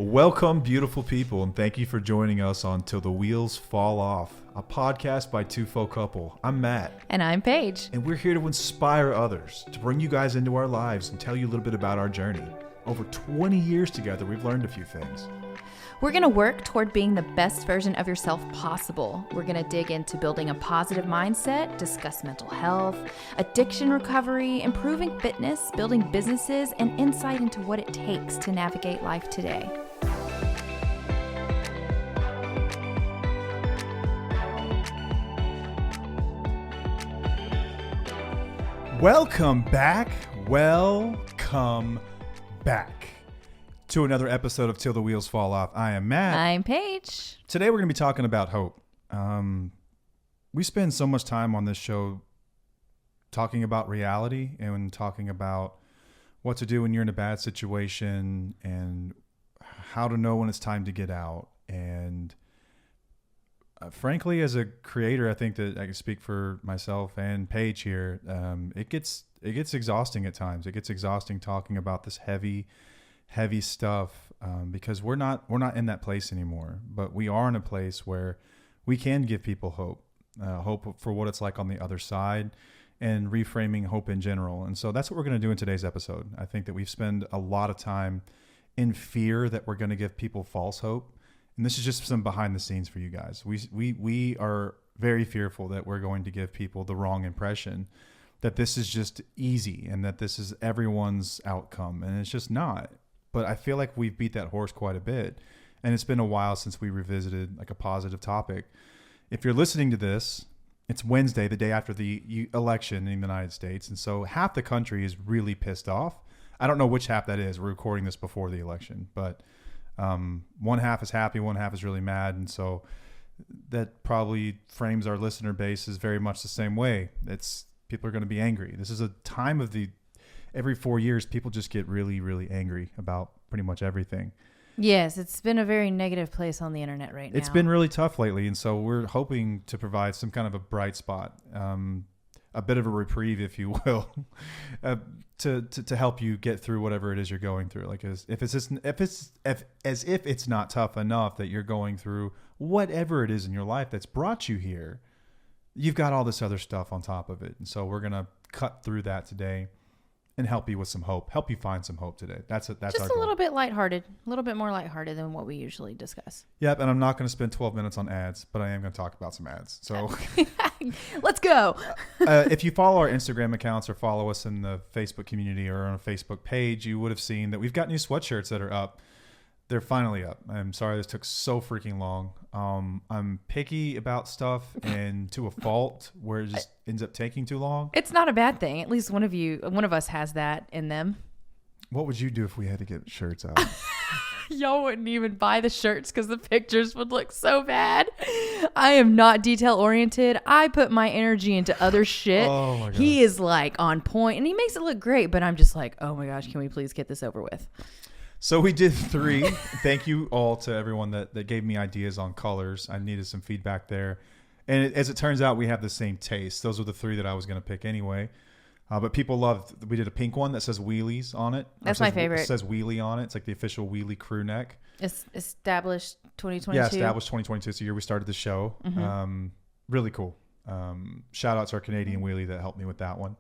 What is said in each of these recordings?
Welcome, beautiful people, and thank you for joining us on Till the Wheels Fall Off, a podcast by two folk couple. I'm Matt. And I'm Paige. And we're here to inspire others, to bring you guys into our lives and tell you a little bit about our journey. Over 20 years together, we've learned a few things. We're going to work toward being the best version of yourself possible. We're going to dig into building a positive mindset, discuss mental health, addiction recovery, improving fitness, building businesses, and insight into what it takes to navigate life today. Welcome back to another episode of Till the Wheels Fall Off. I am Matt. I'm Paige. Today we're going to be talking about hope. We spend so much time on this show talking about reality and talking about what to do when you're in a bad situation and how to know when it's time to get out. And frankly, as a creator, I think that I can speak for myself and Paige here. It gets exhausting at times. It gets exhausting talking about this heavy stuff because we're not in that place anymore. But we are in a place where we can give people hope for what it's like on the other side, and reframing hope in general. And so that's what we're going to do in today's episode. I think that we've spent a lot of time in fear that we're going to give people false hope. And this is just some behind the scenes for you guys. We are very fearful that we're going to give people the wrong impression, that this is just easy and that this is everyone's outcome. And it's just not. But I feel like we've beat that horse quite a bit. And it's been a while since we revisited like a positive topic. If you're listening to this, it's Wednesday, the day after the election in the United States. And so half the country is really pissed off. I don't know which half that is. We're recording this before the election, but one half is happy, one half is really mad. And so that probably frames our listener base as very much the same way. People are going to be angry. This is a time of every 4 years, people just get really, really angry about pretty much everything. Yes, it's been a very negative place on the internet right now. It's been really tough lately. And so we're hoping to provide some kind of a bright spot, a bit of a reprieve, if you will, to help you get through whatever it is you're going through. Like as if it's not tough enough that you're going through whatever it is in your life that's brought you here, you've got all this other stuff on top of it. And so we're going to cut through that today and help you with some hope, help you find some hope today. That's just our goal. A little bit lighthearted, a little bit more lighthearted than what we usually discuss. Yep. And I'm not going to spend 12 minutes on ads, but I am going to talk about some ads. So let's go. If you follow our Instagram accounts or follow us in the Facebook community or on a Facebook page, you would have seen that we've got new sweatshirts that are up. They're finally up. I'm sorry this took so freaking long. I'm picky about stuff and to a fault where it just ends up taking too long. It's not a bad thing. At least one of us has that in them. What would you do if we had to get shirts out? Y'all wouldn't even buy the shirts because the pictures would look so bad. I am not detail oriented. I put my energy into other shit. Oh my God. He is like on point and he makes it look great, but I'm just like, oh my gosh, can we please get this over with? So we did 3. Thank you all to everyone that gave me ideas on colors. I needed some feedback there. And as it turns out, we have the same taste. Those were the 3 that I was going to pick anyway. But people loved, we did a pink one that says Wheelies on it. That's my favorite. It says Wheelie on it. It's like the official Wheelie crew neck. It's established 2022. Yeah, established 2022. It's the year we started the show. Mm-hmm. Really cool. Shout out to our Canadian Wheelie that helped me with that one.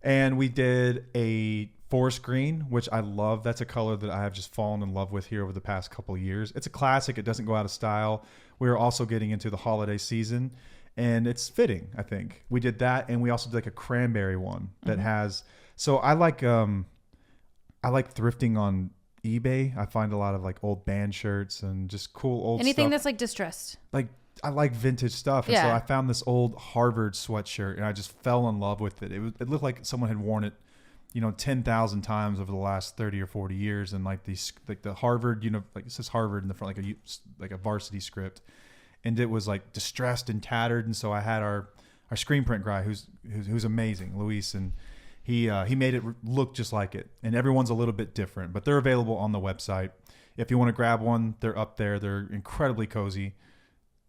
And we did a forest green, which I love. That's a color that I have just fallen in love with here over the past couple of years. It's a classic. It doesn't go out of style. We are also getting into the holiday season, and it's fitting, I think. We did that, and we also did like a cranberry one that has. So I like thrifting on eBay. I find a lot of like old band shirts and just cool old anything stuff. that's like distressed. Like I like vintage stuff. And yeah. So I found this old Harvard sweatshirt and I just fell in love with it. It looked like someone had worn it, 10,000 times over the last 30 or 40 years. And like the Harvard, like it says Harvard in the front, like a varsity script. And it was like distressed and tattered. And so I had our screen print guy who's amazing, Luis, and he made it look just like it. And everyone's a little bit different, but they're available on the website. If you want to grab one, they're up there. They're incredibly cozy.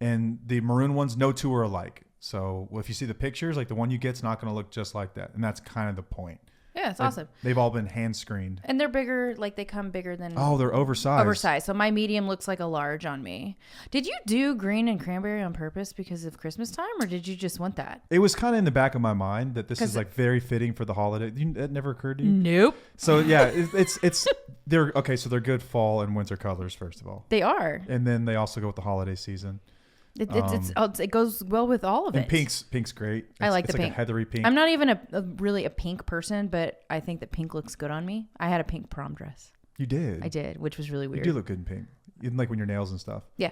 And the maroon ones, no two are alike. So if you see the pictures, like the one you get's not going to look just like that. And that's kind of the point. Yeah, it's awesome. They've all been hand screened. And they're bigger, like they come bigger than... Oh, they're oversized. Oversized. So my medium looks like a large on me. Did you do green and cranberry on purpose because of Christmas time, or did you just want that? It was kind of in the back of my mind that this is like very fitting for the holiday. That never occurred to you? Nope. So yeah, they're okay. So they're good fall and winter colors, first of all. They are. And then they also go with the holiday season. It goes well with all of it. And pink's great. I like the like pink. A heathery pink. I'm not even really a pink person, but I think that pink looks good on me. I had a pink prom dress. You did? I did, which was really weird. You do look good in pink. Even like when your nails and stuff. Yeah.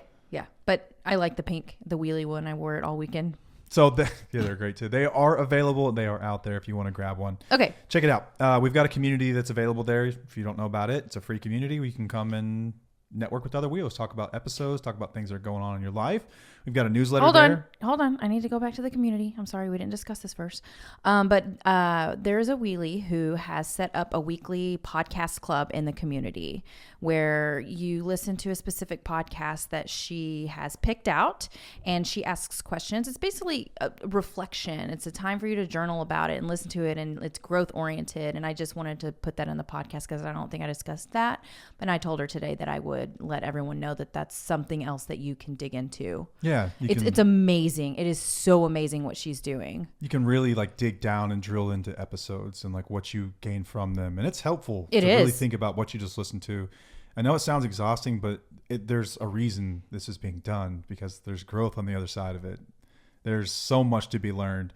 But I like the pink, the wheelie one. I wore it all weekend. So they're great too. They are available. They are out there if you want to grab one. Okay. Check it out. We've got a community that's available there. If you don't know about it, it's a free community where you can come and network with other wheels, talk about episodes, talk about things that are going on in your life. We've got a newsletter there. Hold on. I need to go back to the community. I'm sorry, we didn't discuss this first. But there's a wheelie who has set up a weekly podcast club in the community where you listen to a specific podcast that she has picked out and she asks questions. It's basically a reflection. It's a time for you to journal about it and listen to it, and it's growth oriented. And I just wanted to put that in the podcast because I don't think I discussed that. But I told her today that I would let everyone know that that's something else that you can dig into. Yeah. It's amazing. It is so amazing what she's doing. You can really like dig down and drill into episodes and like what you gain from them. And it's helpful to really think about what you just listened to. I know it sounds exhausting, but there's a reason this is being done because there's growth on the other side of it. There's so much to be learned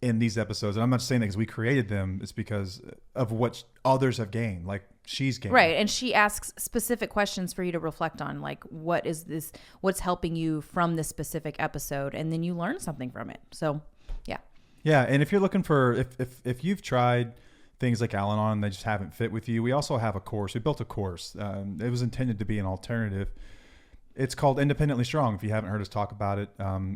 in these episodes. And I'm not saying that because we created them. It's because of what others have gained. Like she's gained. Right. And she asks specific questions for you to reflect on. Like, what is this? What's helping you from this specific episode? And then you learn something from it. So, yeah. Yeah. And if you're looking for, if you've tried things like Al-Anon and they just haven't fit with you, we also have a course. We built a course. It was intended to be an alternative. It's called Independently Strong. If you haven't heard us talk about it,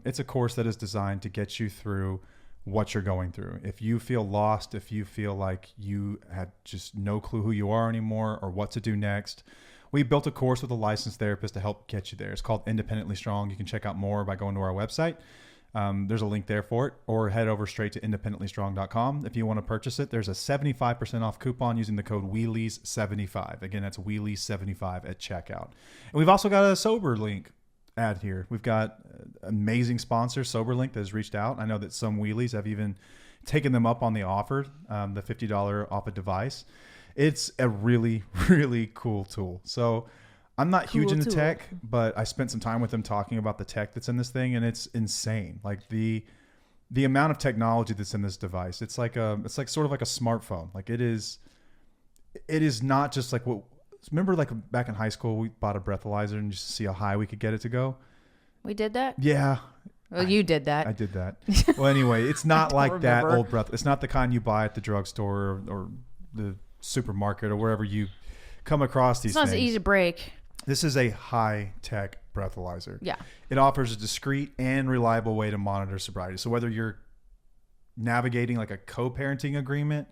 it's a course that is designed to get you through what you're going through. If you feel lost, if you feel like you have just no clue who you are anymore or what to do next, we built a course with a licensed therapist to help get you there. It's called Independently Strong. You can check out more by going to our website. There's a link there for it, or head over straight to independentlystrong.com. If you want to purchase it, there's a 75% off coupon using the code Wheelies75. Again, that's Wheelies75 at checkout. And we've also got a sober link ad here. We've got amazing sponsor, SoberLink, that has reached out. I know that some wheelies have even taken them up on the offer, the $50 off a device. It's a really, really cool tool. So I'm not huge into tech, but I spent some time with them talking about the tech that's in this thing, and it's insane. Like the amount of technology that's in this device. It's like sort of like a smartphone. Like it is not just like what. Remember, like back in high school, we bought a breathalyzer and just to see how high we could get it to go. We did that? Yeah. Well, you did that. I did that. Well, anyway, it's not like that old breath. It's not the kind you buy at the drugstore or the supermarket or wherever you come across these things. It's not easy to break. This is a high-tech breathalyzer. Yeah. It offers a discreet and reliable way to monitor sobriety. So whether you're navigating like a co-parenting agreement,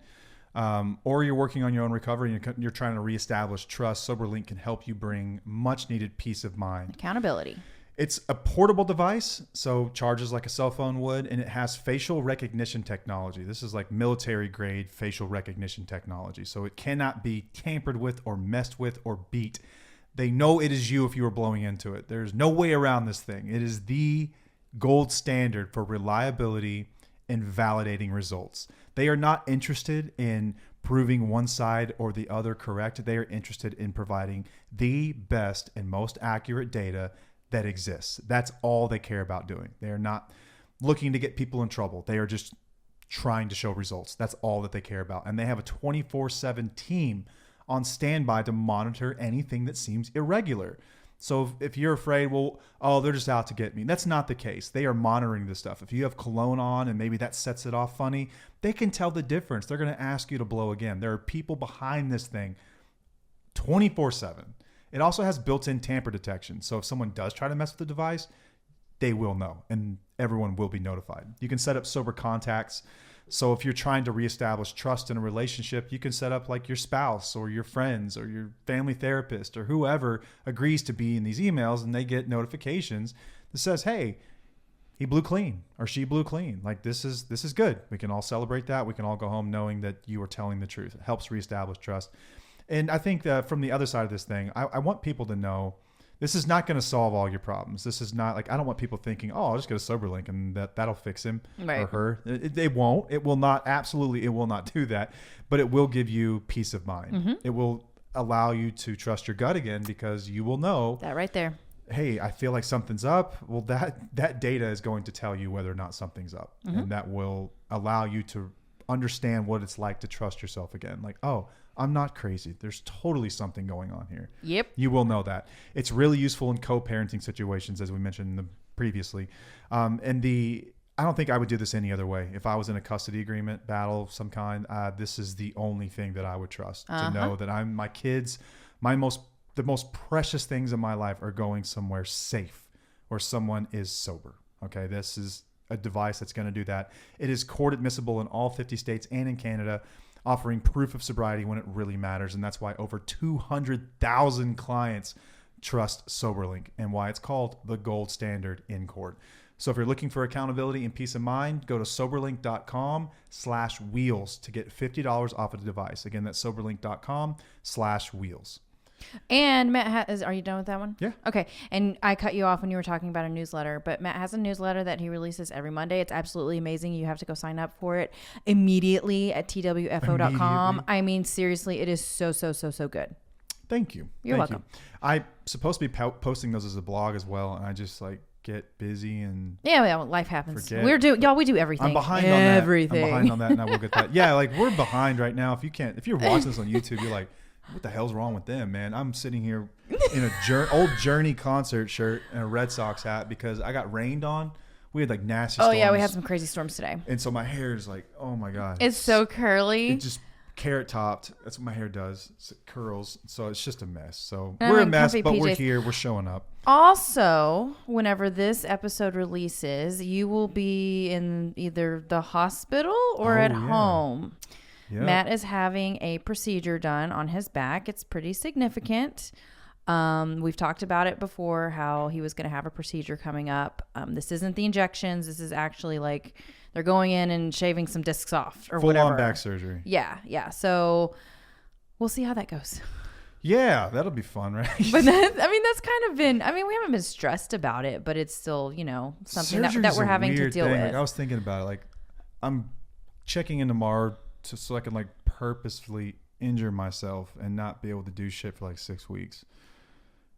or you're working on your own recovery and you're trying to reestablish trust, SoberLink can help you bring much needed peace of mind. Accountability. It's a portable device, so charges like a cell phone would, and it has facial recognition technology. This is like military grade facial recognition technology. So it cannot be tampered with or messed with or beat. They know it is you if you are blowing into it. There's no way around this thing. It is the gold standard for reliability and validating results. They are not interested in proving one side or the other correct. They are interested in providing the best and most accurate data that exists. That's all they care about doing. They are not looking to get people in trouble. They are just trying to show results. That's all that they care about. And they have a 24/7 team on standby to monitor anything that seems irregular. So if you're afraid, well, oh, they're just out to get me. That's not the case. They are monitoring this stuff. If you have cologne on and maybe that sets it off funny, they can tell the difference. They're going to ask you to blow again. There are people behind this thing 24/7. It also has built-in tamper detection. So if someone does try to mess with the device, they will know and everyone will be notified. You can set up sober contacts. So if you're trying to reestablish trust in a relationship, you can set up like your spouse or your friends or your family therapist or whoever agrees to be in these emails, and they get notifications that says, hey, he blew clean or she blew clean. Like this is good. We can all celebrate that. We can all go home knowing that you are telling the truth. It helps reestablish trust. And I think that from the other side of this thing, I want people to know this is not going to solve all your problems. This is not like, I don't want people thinking, oh, I'll just go to SoberLink and that'll fix him or her. It won't. It will not. Absolutely, it will not do that. But it will give you peace of mind. Mm-hmm. It will allow you to trust your gut again because you will know that right there. Hey, I feel like something's up. Well, that data is going to tell you whether or not something's up. Mm-hmm. And that will allow you to understand what it's like to trust yourself again. Like, oh, I'm not crazy. There's totally something going on here. Yep. You will know that. It's really useful in co-parenting situations, as we mentioned previously. I don't think I would do this any other way. If I was in a custody agreement battle of some kind, this is the only thing that I would trust to know that my kids, the most precious things in my life are going somewhere safe where someone is sober. Okay. This is a device that's going to do that. It is court admissible in all 50 states and in Canada, offering proof of sobriety when it really matters. And that's why over 200,000 clients trust SoberLink and why it's called the gold standard in court. So if you're looking for accountability and peace of mind, go to soberlink.com/wheels to get $50 off of the device. Again, that's soberlink.com/wheels. And Matt are you done with that one? Yeah. Okay. And I cut you off when you were talking about a newsletter, but Matt has a newsletter that he releases every Monday. It's absolutely amazing. You have to go sign up for it immediately at twfo.com. I mean, seriously, it is so good. Thank you. You're welcome. I'm supposed to be posting those as a blog as well. And I just get busy and life happens. Forget. We do everything. I'm behind on that. I'm behind on that, and I will get that. Yeah, we're behind right now. If you're watching this on YouTube, you're like, what the hell's wrong with them, man? I'm sitting here in a old Journey concert shirt and a Red Sox hat because I got rained on. We had nasty storms. Oh yeah, we had some crazy storms today. And so my hair is oh my God. It's so curly. It just carrot topped. That's what my hair does. It curls. So it's just a mess. So we're a mess, but we're here. We're showing up. Also, whenever this episode releases, you will be in either the hospital or at home. Yep. Matt is having a procedure done on his back. It's pretty significant. We've talked about it before, how he was going to have a procedure coming up. This isn't the injections. This is actually they're going in and shaving some discs off or whatever. Full on back surgery. Yeah. So we'll see how that goes. Yeah, that'll be fun, right? But that's kind of been, we haven't been stressed about it, but it's still, something that we're having to deal with. I was thinking about it. I'm checking in tomorrow so I can purposefully injure myself and not be able to do shit for 6 weeks.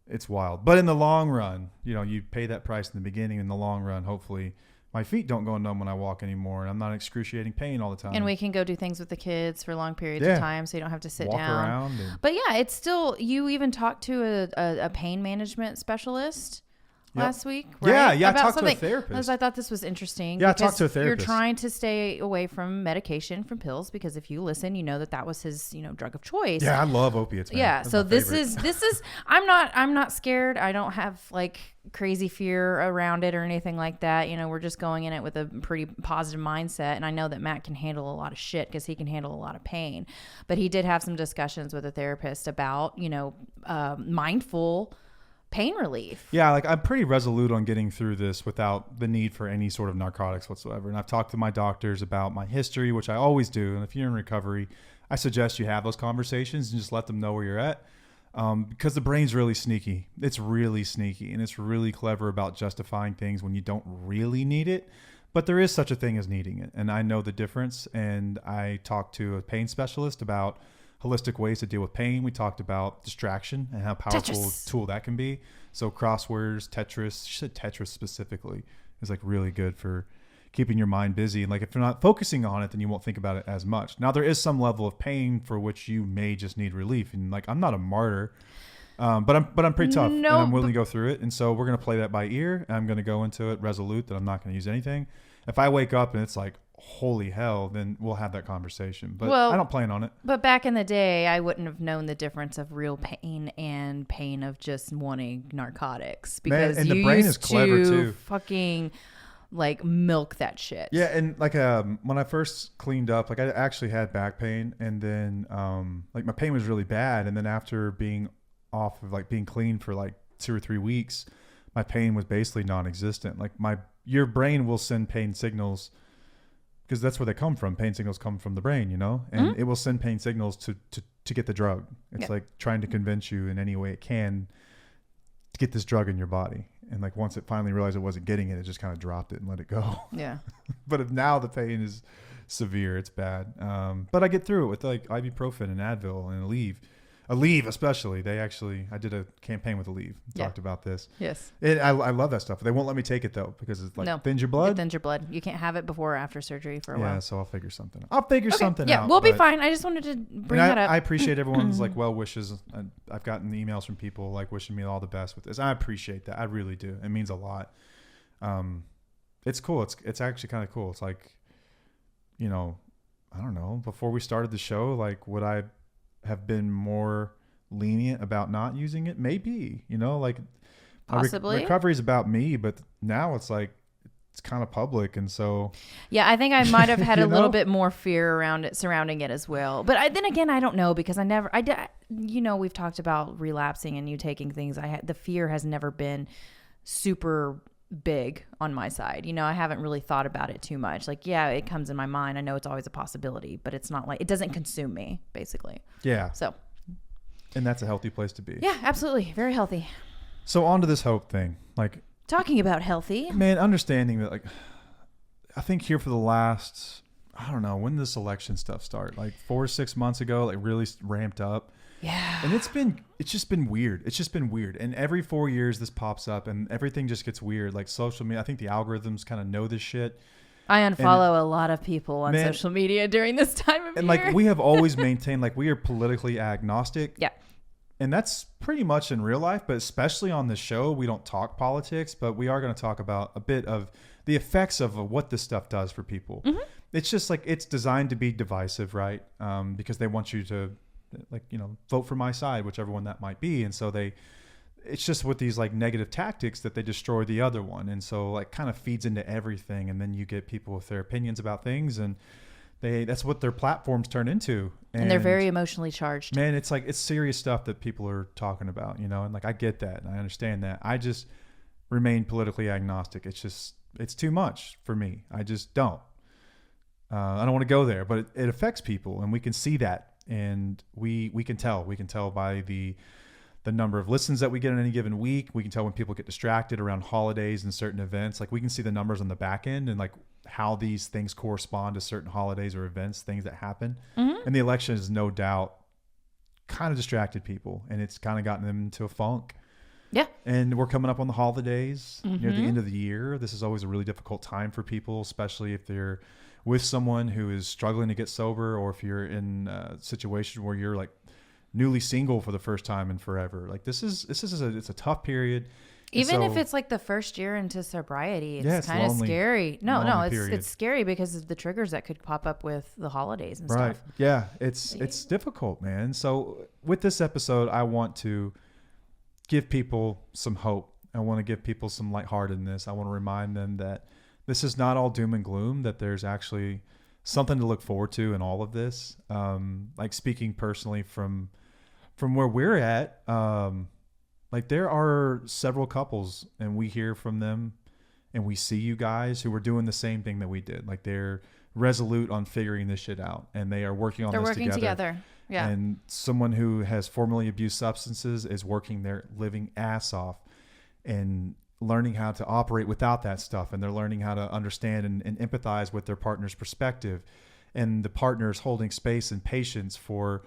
It's wild. But in the long run, you pay that price in the beginning. In the long run, hopefully my feet don't go numb when I walk anymore, and I'm not excruciating pain all the time. And we can go do things with the kids for long periods of time, so you don't have to sit down. Walk around. But yeah, it's still, you even talked to a pain management specialist last week, right? Yeah, I talked to a therapist. I thought this was interesting. Yeah, I talked to a therapist. You're trying to stay away from medication, from pills, because if you listen, you know that was his, drug of choice. Yeah, I love opiates, man. Yeah, That's so this is I'm not scared. I don't have crazy fear around it or anything like that. We're just going in it with a pretty positive mindset, and I know that Matt can handle a lot of shit because he can handle a lot of pain. But he did have some discussions with a therapist about, mindful pain relief. Yeah, I'm pretty resolute on getting through this without the need for any sort of narcotics whatsoever. And I've talked to my doctors about my history, which I always do. And if you're in recovery, I suggest you have those conversations and just let them know where you're at. Because the brain's really sneaky. It's really sneaky, and it's really clever about justifying things when you don't really need it. But there is such a thing as needing it. And I know the difference. And I talked to a pain specialist about holistic ways to deal with pain. We talked about distraction and how powerful a tool that can be. So crosswords, Tetris, she said Tetris specifically is really good for keeping your mind busy. And if you're not focusing on it, then you won't think about it as much. Now there is some level of pain for which you may just need relief. And I'm not a martyr, but I'm pretty tough and I'm willing to go through it. And so we're going to play that by ear. I'm going to go into it resolute that I'm not going to use anything. If I wake up and it's holy hell, then we'll have that conversation. But I don't plan on it. But back in the day, I wouldn't have known the difference of real pain and pain of just wanting narcotics, because and the brain is clever too. Fucking milk that shit. Yeah, and when I first cleaned up, I actually had back pain, and then my pain was really bad, and then after being off of being clean for 2 or 3 weeks, my pain was basically non-existent. Like your brain will send pain signals because that's where they come from. Pain signals come from the brain, and it will send pain signals to get the drug. It's like trying to convince you in any way it can to get this drug in your body. And like once it finally realized it wasn't getting it, it just kind of dropped it and let it go. Yeah. But if now the pain is severe, it's bad. But I get through it with like ibuprofen and Advil and Aleve especially. I did a campaign with Aleve. Talked about this. Yes. I love that stuff. They won't let me take it though because it's like thins your blood. It thins your blood. You can't have it before or after surgery for a while. Yeah, so I'll figure something out. Yeah, we'll be fine. I just wanted to bring that up. I appreciate everyone's like well wishes. I've gotten emails from people like wishing me all the best with this. I appreciate that. I really do. It means a lot. It's cool. It's actually kind of cool. It's like, I don't know. Before we started the show, like would I have been more lenient about not using it? Maybe, like possibly recovery is about me, but now it's like it's kind of public, and so I think I might have had a little bit more fear around it, surrounding it as well. But then again, I don't know because we've talked about relapsing and you taking things. The fear has never been super big on my side. I haven't really thought about it too much. Like, it comes in my mind. I know it's always a possibility, but it's not like it doesn't consume me, basically. Yeah. So. And that's a healthy place to be. Yeah, absolutely. Very healthy. So on to this hope thing. Like talking about healthy. Man, understanding that like I think here for the last, I don't know, when did this election stuff start? Like 4 or 6 months ago, like really ramped up. Yeah. And it's just been weird. It's just been weird. And every 4 years this pops up and everything just gets weird. Like social media, I think the algorithms kind of know this shit. I unfollow a lot of people on social media during this time of year. And like we have always maintained like we are politically agnostic. Yeah. And that's pretty much in real life, but especially on this show, we don't talk politics, but we are going to talk about a bit of the effects of what this stuff does for people. Mm-hmm. It's just like it's designed to be divisive, right? Because they want you to like, vote for my side, whichever one that might be. And so it's just with these like negative tactics that they destroy the other one. And so like kind of feeds into everything. And then you get people with their opinions about things and that's what their platforms turn into. And they're very emotionally charged. Man, it's like, it's serious stuff that people are talking about, and like, I get that. And I understand that. I just remain politically agnostic. It's too much for me. I just don't. I don't want to go there, but it affects people and we can see that. And we can tell by the number of listens that we get in any given week. We can tell when people get distracted around holidays and certain events. Like we can see the numbers on the back end and like how these things correspond to certain holidays or events, things that happen. Mm-hmm. And the election is no doubt kind of distracted people and it's kind of gotten them into a funk. Yeah. And we're coming up on the holidays near the end of the year. This is always a really difficult time for people, especially if they're with someone who is struggling to get sober or if you're in a situation where you're like newly single for the first time in forever. Like it's a tough period. Even if it's like the first year into sobriety, it's kind of scary. No, it's scary because of the triggers that could pop up with the holidays and stuff. Yeah, it's difficult, man. So with this episode, I want to give people some hope. I want to give people some lightheartedness. I want to remind them that this is not all doom and gloom, that there's actually something to look forward to in all of this. Like speaking personally from where we're at, like there are several couples and we hear from them and we see you guys who are doing the same thing that we did. Like they're resolute on figuring this shit out and they are working on this together. Yeah. And someone who has formerly abused substances is working their living ass off and learning how to operate without that stuff. And they're learning how to understand and empathize with their partner's perspective, and the partner's holding space and patience for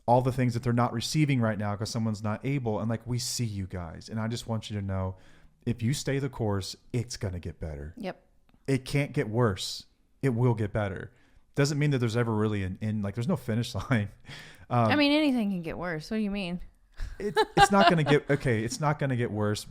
all the things that they're not receiving right now because someone's not able. And like, we see you guys. And I just want you to know, if you stay the course, it's going to get better. Yep. It can't get worse. It will get better. Doesn't mean that there's ever really an end. Like there's no finish line. I mean, anything can get worse. What do you mean? It's not going to get, okay. It's not going to get worse.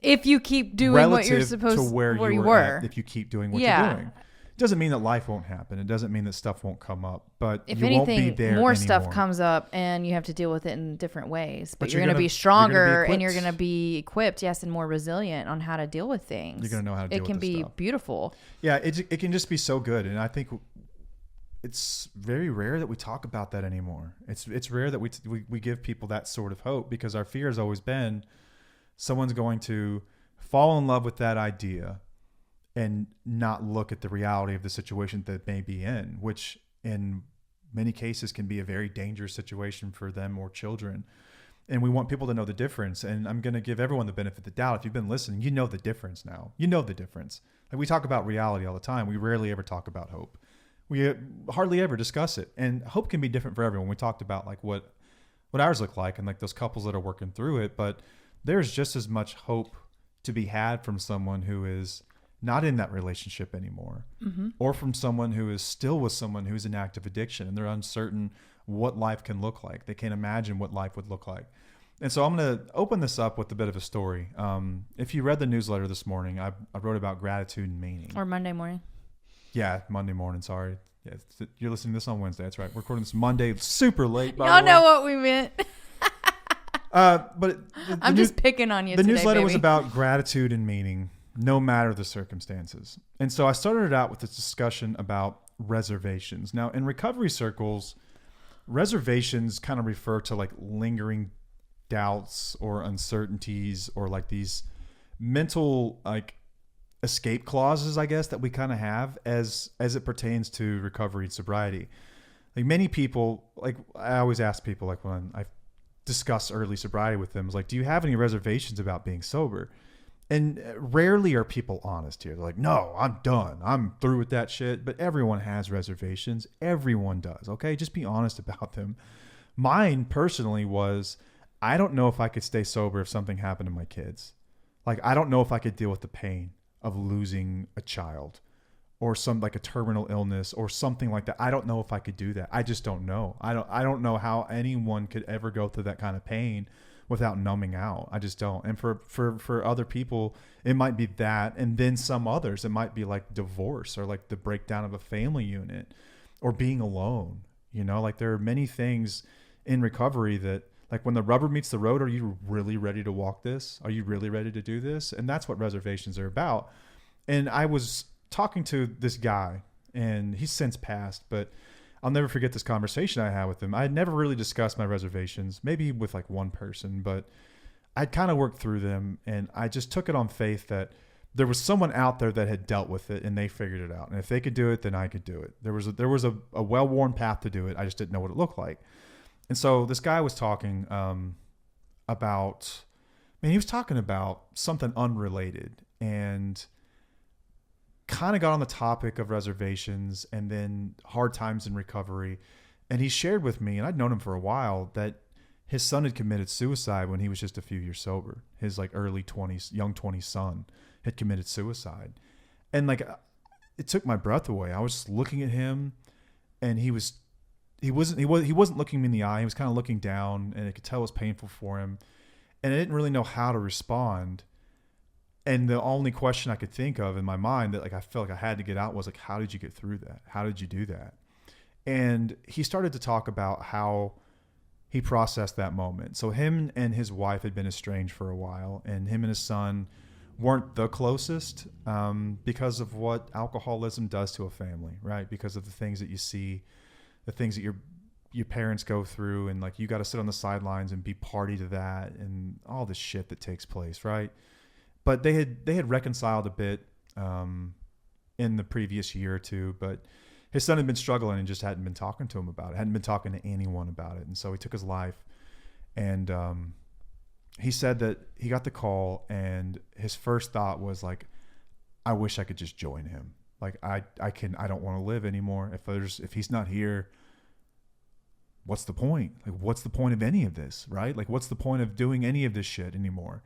If you keep doing what you're supposed to, where you were at, if you keep doing what you're doing. Doesn't mean that life won't happen. It doesn't mean that stuff won't come up, but if you anything, won't be there more anymore. Stuff comes up and you have to deal with it in different ways, but you're going to be stronger and you're going to be equipped. Yes. And more resilient on how to deal with things. You're going to know how to deal with it. It can be stuff. Beautiful. Yeah. It can just be so good. And I think it's very rare that we talk about that anymore. It's rare that we give people that sort of hope, because our fear has always been someone's going to fall in love with that idea and not look at the reality of the situation that they may be in, which in many cases can be a very dangerous situation for them or children. And we want people to know the difference. And I'm going to give everyone the benefit of the doubt. If you've been listening, you know the difference now. You know the difference. Like we talk about reality all the time. We rarely ever talk about hope. We hardly ever discuss it. And hope can be different for everyone. We talked about like what ours look like and like those couples that are working through it. But there's just as much hope to be had from someone who is not in that relationship anymore, or from someone who is still with someone who's in active addiction and they're uncertain what life can look like. They can't imagine what life would look like. And so I'm going to open this up with a bit of a story. If you read the newsletter this morning, I wrote about gratitude and meaning. Or Monday morning. Yeah, Monday morning. Sorry. Yeah, you're listening to this on Wednesday. That's right. We're recording this Monday, super late. Y'all know what we meant. But I'm just picking on you the today, newsletter baby. was about gratitude and meaning, no matter the circumstances. And so I started it out with this discussion about reservations. Now, in recovery circles, reservations kind of refer to like lingering doubts or uncertainties or like these mental like escape clauses, I guess, that we kind of have as it pertains to recovery and sobriety. Like many people, like I always ask people, like when I discuss early sobriety with them, is like, do you have any reservations about being sober? And rarely are people honest here. They're like, no, I'm done. I'm through with that shit. But everyone has reservations. Everyone does. Okay. Just be honest about them. Mine personally was, I don't know if I could stay sober if something happened to my kids. Like, I don't know if I could deal with the pain of losing a child or some like a terminal illness or something like that. I don't know if I could do that. I just don't know. I don't know how anyone could ever go through that kind of pain without numbing out. I just don't. And for other people, it might be that. And then some others, it might be like divorce or like the breakdown of a family unit or being alone. You know, like there are many things in recovery that, like when the rubber meets the road, are you really ready to walk this? Are you really ready to do this? And that's what reservations are about. And I was talking to this guy, and he's since passed, but I'll never forget this conversation I had with him. I had never really discussed my reservations, maybe with like one person, but I'd kind of worked through them, and I just took it on faith that there was someone out there that had dealt with it and they figured it out. And if they could do it, then I could do it. There was a well-worn path to do it. I just didn't know what it looked like. And so this guy was talking he was talking about something unrelated and kind of got on the topic of reservations and then hard times in recovery. And he shared with me, and I'd known him for a while, that his son had committed suicide when he was just a few years sober. His like early 20s, young 20s son had committed suicide. And like, it took my breath away. I was looking at him, and he wasn't looking me in the eye. He was kind of looking down, and I could tell it was painful for him. And I didn't really know how to respond. And the only question I could think of in my mind that like I felt like I had to get out was like, how did you get through that? How did you do that? And he started to talk about how he processed that moment. So him and his wife had been estranged for a while, and him and his son weren't the closest because of what alcoholism does to a family, right? Because of the things that you see, the things that your parents go through, and like you got to sit on the sidelines and be party to that and all this shit that takes place, right? But they had reconciled a bit in the previous year or two, but his son had been struggling and just hadn't been talking to him about it, hadn't been talking to anyone about it. And so he took his life, and he said that he got the call, and his first thought was like, I wish I could just join him. Like I don't want to live anymore. If he's not here, what's the point? Like, what's the point of any of this, right? Like, what's the point of doing any of this shit anymore?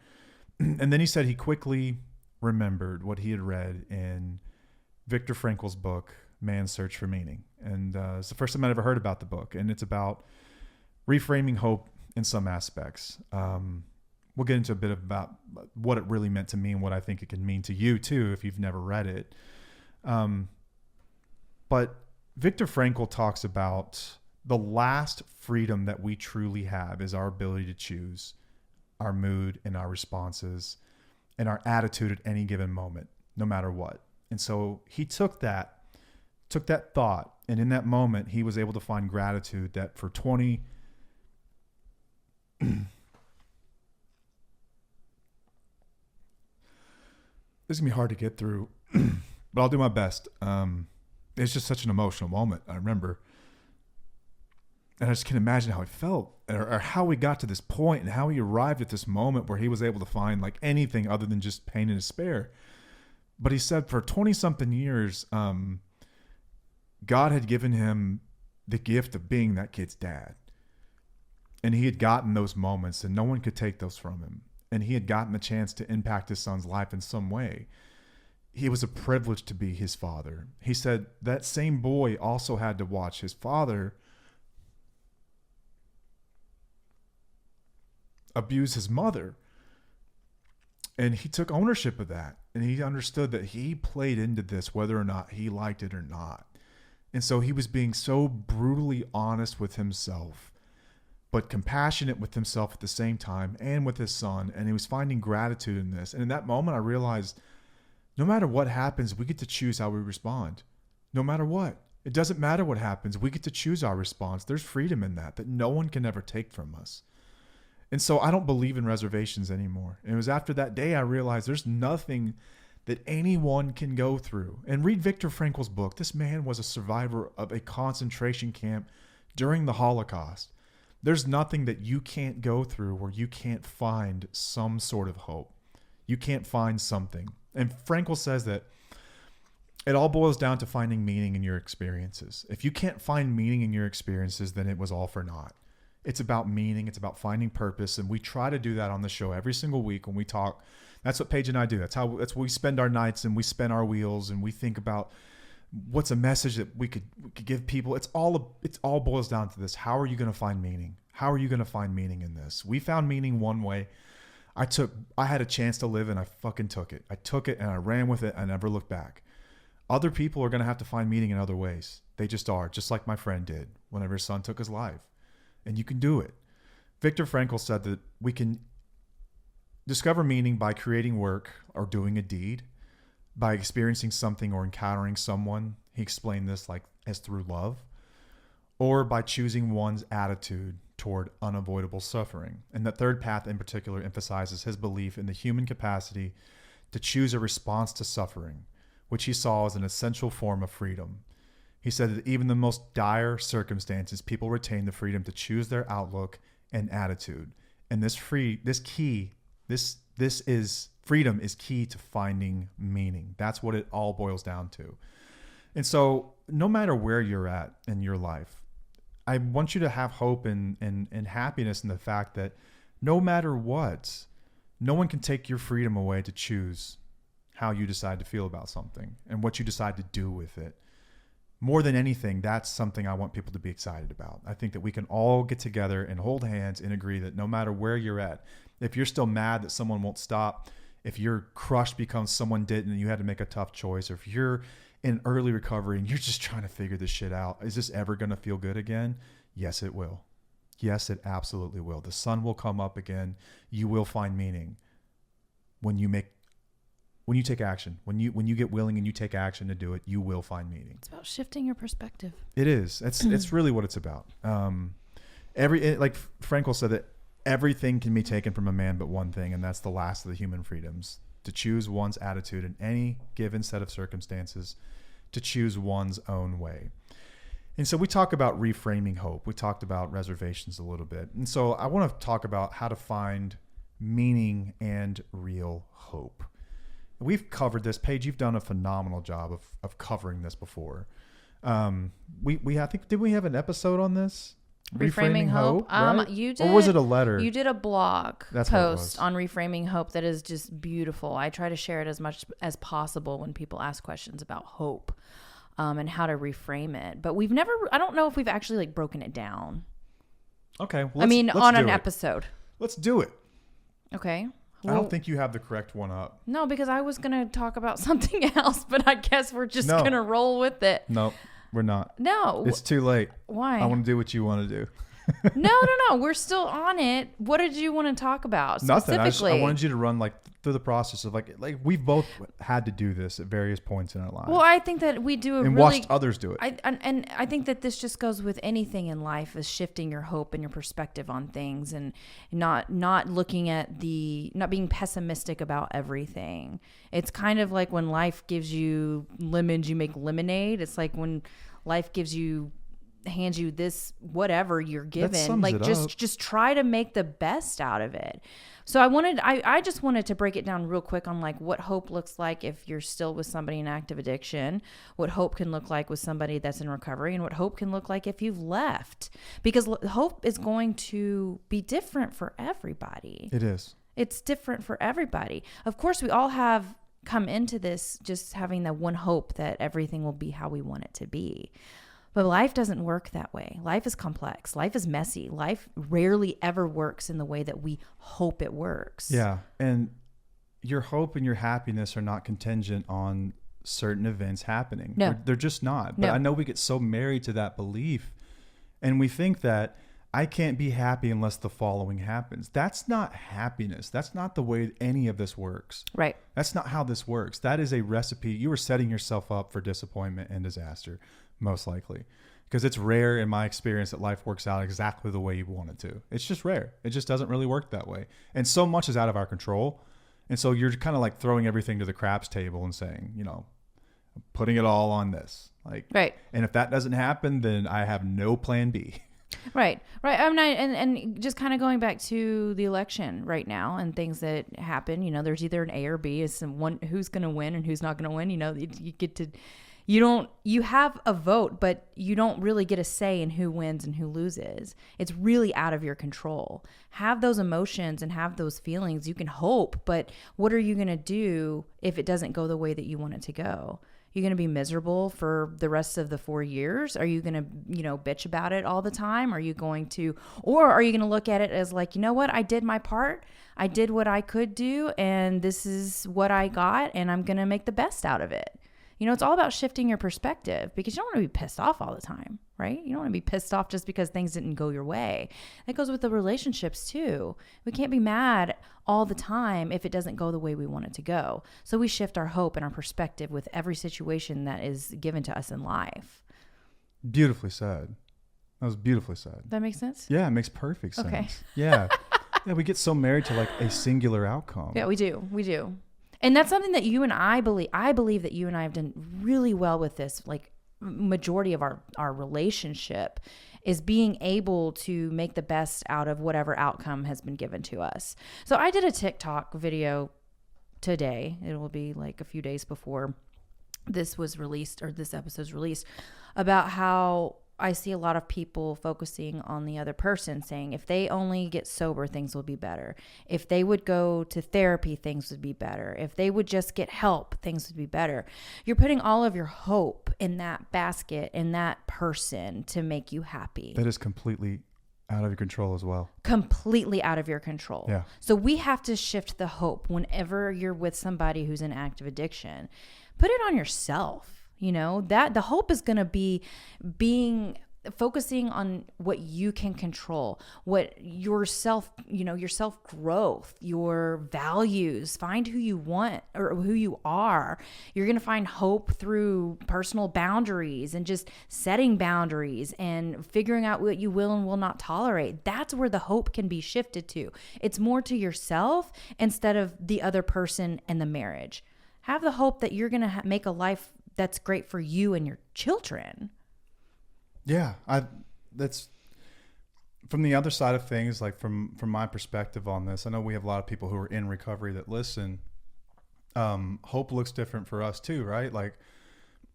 And then he said he quickly remembered what he had read in Viktor Frankl's book, Man's Search for Meaning. And it's the first time I'd ever heard about the book. And it's about reframing hope in some aspects. We'll get into a bit about what it really meant to me and what I think it can mean to you too, if you've never read it. But Viktor Frankl talks about the last freedom that we truly have is our ability to choose our mood and our responses and our attitude at any given moment, no matter what. And so he took that thought, and in that moment, he was able to find gratitude that for 20 for This is going to be hard to get through, but I'll do my best. It's just such an emotional moment. I remember. And I just can't imagine how he felt or how we got to this point and how he arrived at this moment where he was able to find like anything other than just pain and despair. But he said for 20 something years, God had given him the gift of being that kid's dad. And he had gotten those moments and no one could take those from him. And he had gotten the chance to impact his son's life in some way. It was a privilege to be his father. He said that same boy also had to watch his father abuse his mother. And he took ownership of that. And he understood that he played into this whether or not he liked it or not. And so he was being so brutally honest with himself, but compassionate with himself at the same time and with his son. And he was finding gratitude in this. And in that moment, I realized no matter what happens, we get to choose how we respond. No matter what. It doesn't matter what happens. We get to choose our response. There's freedom in that no one can ever take from us. And so I don't believe in reservations anymore. And it was after that day I realized there's nothing that anyone can go through. And read Viktor Frankl's book. This man was a survivor of a concentration camp during the Holocaust. There's nothing that you can't go through where you can't find some sort of hope. You can't find something. And Frankl says that it all boils down to finding meaning in your experiences. If you can't find meaning in your experiences, then it was all for naught. It's about meaning. It's about finding purpose. And we try to do that on the show every single week when we talk. That's what Paige and I do. That's what we spend our nights and we spin our wheels and we think about what's a message that we could give people. It all boils down to this. How are you going to find meaning? How are you going to find meaning in this? We found meaning one way. I had a chance to live and I fucking took it. I took it and I ran with it. I never looked back. Other people are going to have to find meaning in other ways. They just are, just like my friend did whenever his son took his life. And you can do it. Viktor Frankl said that we can discover meaning by creating work or doing a deed, by experiencing something or encountering someone. He explained this as through love, or by choosing one's attitude toward unavoidable suffering. And the third path in particular emphasizes his belief in the human capacity to choose a response to suffering, which he saw as an essential form of freedom. He said that even the most dire circumstances, people retain the freedom to choose their outlook and attitude. And freedom is key to finding meaning. That's what it all boils down to. And so no matter where you're at in your life, I want you to have hope and happiness in the fact that no matter what, no one can take your freedom away to choose how you decide to feel about something and what you decide to do with it. More than anything, that's something I want people to be excited about. I think that we can all get together and hold hands and agree that no matter where you're at, if you're still mad that someone won't stop, if you're crushed because someone didn't and you had to make a tough choice, or if you're in early recovery and you're just trying to figure this shit out, is this ever going to feel good again? Yes, it will. Yes, it absolutely will. The sun will come up again. You will find meaning when you take action. When you get willing and you take action to do it, you will find meaning. It's about shifting your perspective. It is. It's really what it's about. Like Frankl said that everything can be taken from a man but one thing, and that's the last of the human freedoms: to choose one's attitude in any given set of circumstances, to choose one's own way. And so we talk about reframing hope. We talked about reservations a little bit. And so I want to talk about how to find meaning and real hope. We've covered this. Paige, you've done a phenomenal job of covering this before. I think, did we have an episode on this? Reframing Hope. Right? You did, or was it a letter? You did a blog post on Reframing Hope that is just beautiful. I try to share it as much as possible when people ask questions about hope, and how to reframe it. But I don't know if we've actually broken it down. Okay. Well, on an episode. Let's do it. Okay. Well, I don't think you have the correct one up. No, because I was going to talk about something else, but I guess we're just going to roll with it. No, we're not. No. It's too late. Why? I want to do what you want to do. No. We're still on it. What did you want to talk about Nothing. specifically? I wanted you to run through the process of like we've both had to do this at various points in our lives. Well, I think that we do and watched others do it. And I think that this just goes with anything in life, is shifting your hope and your perspective on things, and not looking at not being pessimistic about everything. It's kind of like when life gives you lemons, you make lemonade. It's like when life hands you this whatever you're given, like just try to make the best out of it. So I just wanted to break it down real quick on like what hope looks like if you're still with somebody in active addiction, what hope can look like with somebody that's in recovery, and what hope can look like if you've left, because hope is going to be different for everybody. It is. It's different for everybody. Of course, we all have come into this just having that one hope that everything will be how we want it to be. But life doesn't work that way. Life is complex. Life is messy. Life rarely ever works in the way that we hope it works. Yeah. And your hope and your happiness are not contingent on certain events happening. No. They're just not. But No. I know we get so married to that belief, and we think that I can't be happy unless the following happens. That's not happiness. That's not the way any of this works. Right. That's not how this works. That is a recipe. You are setting yourself up for disappointment and disaster, most likely, because it's rare in my experience that life works out exactly the way you want it to. It's just rare. It just doesn't really work that way. And so much is out of our control. And so you're kind of like throwing everything to the craps table and saying, putting it all on this. Like, right. And if that doesn't happen, then I have no plan B. Right. I'm not, and just kind of going back to the election right now and things that happen, there's either an A or B, is someone who's going to win and who's not going to win. You get to, you have a vote, but you don't really get a say in who wins and who loses. It's really out of your control. Have those emotions and have those feelings. You can hope, but what are you going to do if it doesn't go the way that you want it to go? You're going to be miserable for the rest of the 4 years? Are you going to, bitch about it all the time? Or are you going to look at it as like, you know what? I did my part. I did what I could do, and this is what I got, and I'm going to make the best out of it. It's all about shifting your perspective, because you don't want to be pissed off all the time, right? You don't want to be pissed off just because things didn't go your way. That goes with the relationships too. We can't be mad all the time if it doesn't go the way we want it to go. So we shift our hope and our perspective with every situation that is given to us in life. Beautifully said. That was beautifully said. That makes sense? Yeah, it makes perfect sense. Okay. Yeah. Yeah, we get so married to like a singular outcome. Yeah, we do. We do. And that's something that you and I believe that you and I have done really well with this, like majority of our relationship is being able to make the best out of whatever outcome has been given to us. So I did a TikTok video today. It will be like a few days before this was released, or this episode's released, about how I see a lot of people focusing on the other person, saying if they only get sober, things will be better. If they would go to therapy, things would be better. If they would just get help, things would be better. You're putting all of your hope in that basket, in that person to make you happy. That is completely out of your control as well. Completely out of your control. Yeah. So we have to shift the hope whenever you're with somebody who's in active addiction. Put it on yourself. That the hope is going to be focusing on what you can control, what your self growth, your values. Find who you want or who you are. You're going to find hope through personal boundaries and just setting boundaries and figuring out what you will and will not tolerate. That's where the hope can be shifted to. It's more to yourself instead of the other person and the marriage. Have the hope that you're going to make a life that's great for you and your children. Yeah, that's from the other side of things, like from my perspective on this. I know we have a lot of people who are in recovery that listen. Hope looks different for us too, right? Like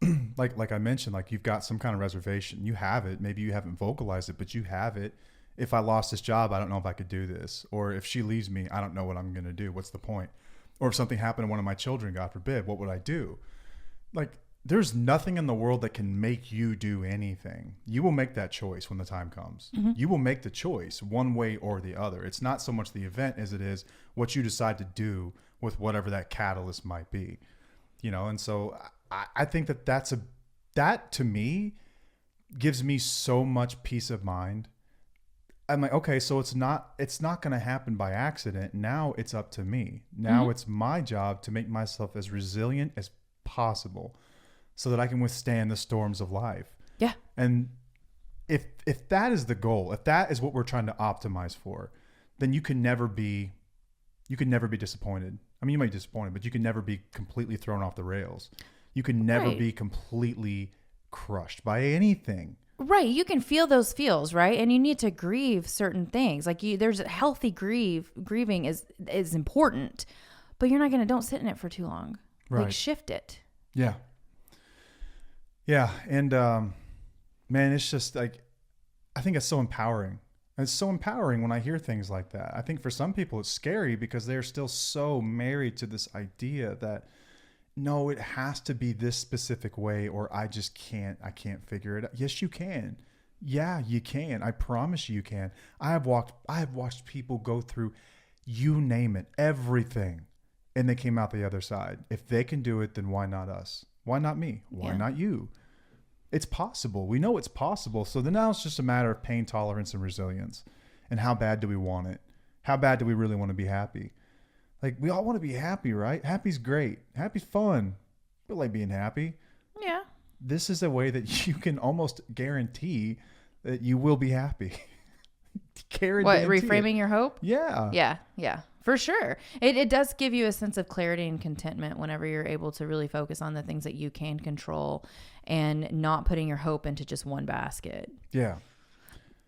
I mentioned, like you've got some kind of reservation. You have it. Maybe you haven't vocalized it, but you have it. If I lost this job, I don't know if I could do this. Or if she leaves me, I don't know what I'm going to do. What's the point? Or if something happened to one of my children, God forbid, what would I do? Like, there's nothing in the world that can make you do anything. You will make that choice when the time comes. Mm-hmm. You will make the choice one way or the other. It's not so much the event as it is what you decide to do with whatever that catalyst might be. And so I think that to me gives me so much peace of mind. I'm like, okay, so it's not going to happen by accident. Now it's up to me. Now it's my job to make myself as resilient as possible so that I can withstand the storms of life. Yeah. And if that is the goal, if that is what we're trying to optimize for, then you can never be disappointed. I mean, you might be disappointed, but you can never be completely thrown off the rails. You can never be completely crushed by anything. Right. You can feel those feels, right? And you need to grieve certain things. Like there's a healthy grieving is important, but you're not going to, don't sit in it for too long. Right. Like shift it. Yeah. Yeah. And, man, it's just like, I think it's so empowering. It's so empowering when I hear things like that. I think for some people it's scary because they're still so married to this idea that no, it has to be this specific way or I can't figure it out. Yes, you can. Yeah, you can. I promise you can. I have watched people go through, you name it, everything, and they came out the other side. If they can do it, then why not us? Why not me? Why not you? It's possible. We know it's possible. So then now it's just a matter of pain tolerance and resilience. And how bad do we want it? How bad do we really want to be happy? Like, we all want to be happy, right? Happy's great. Happy's fun. We like being happy. Yeah. This is a way that you can almost guarantee that you will be happy. What, reframing your hope? Yeah. Yeah. Yeah. For sure. It does give you a sense of clarity and contentment whenever you're able to really focus on the things that you can control and not putting your hope into just one basket. Yeah.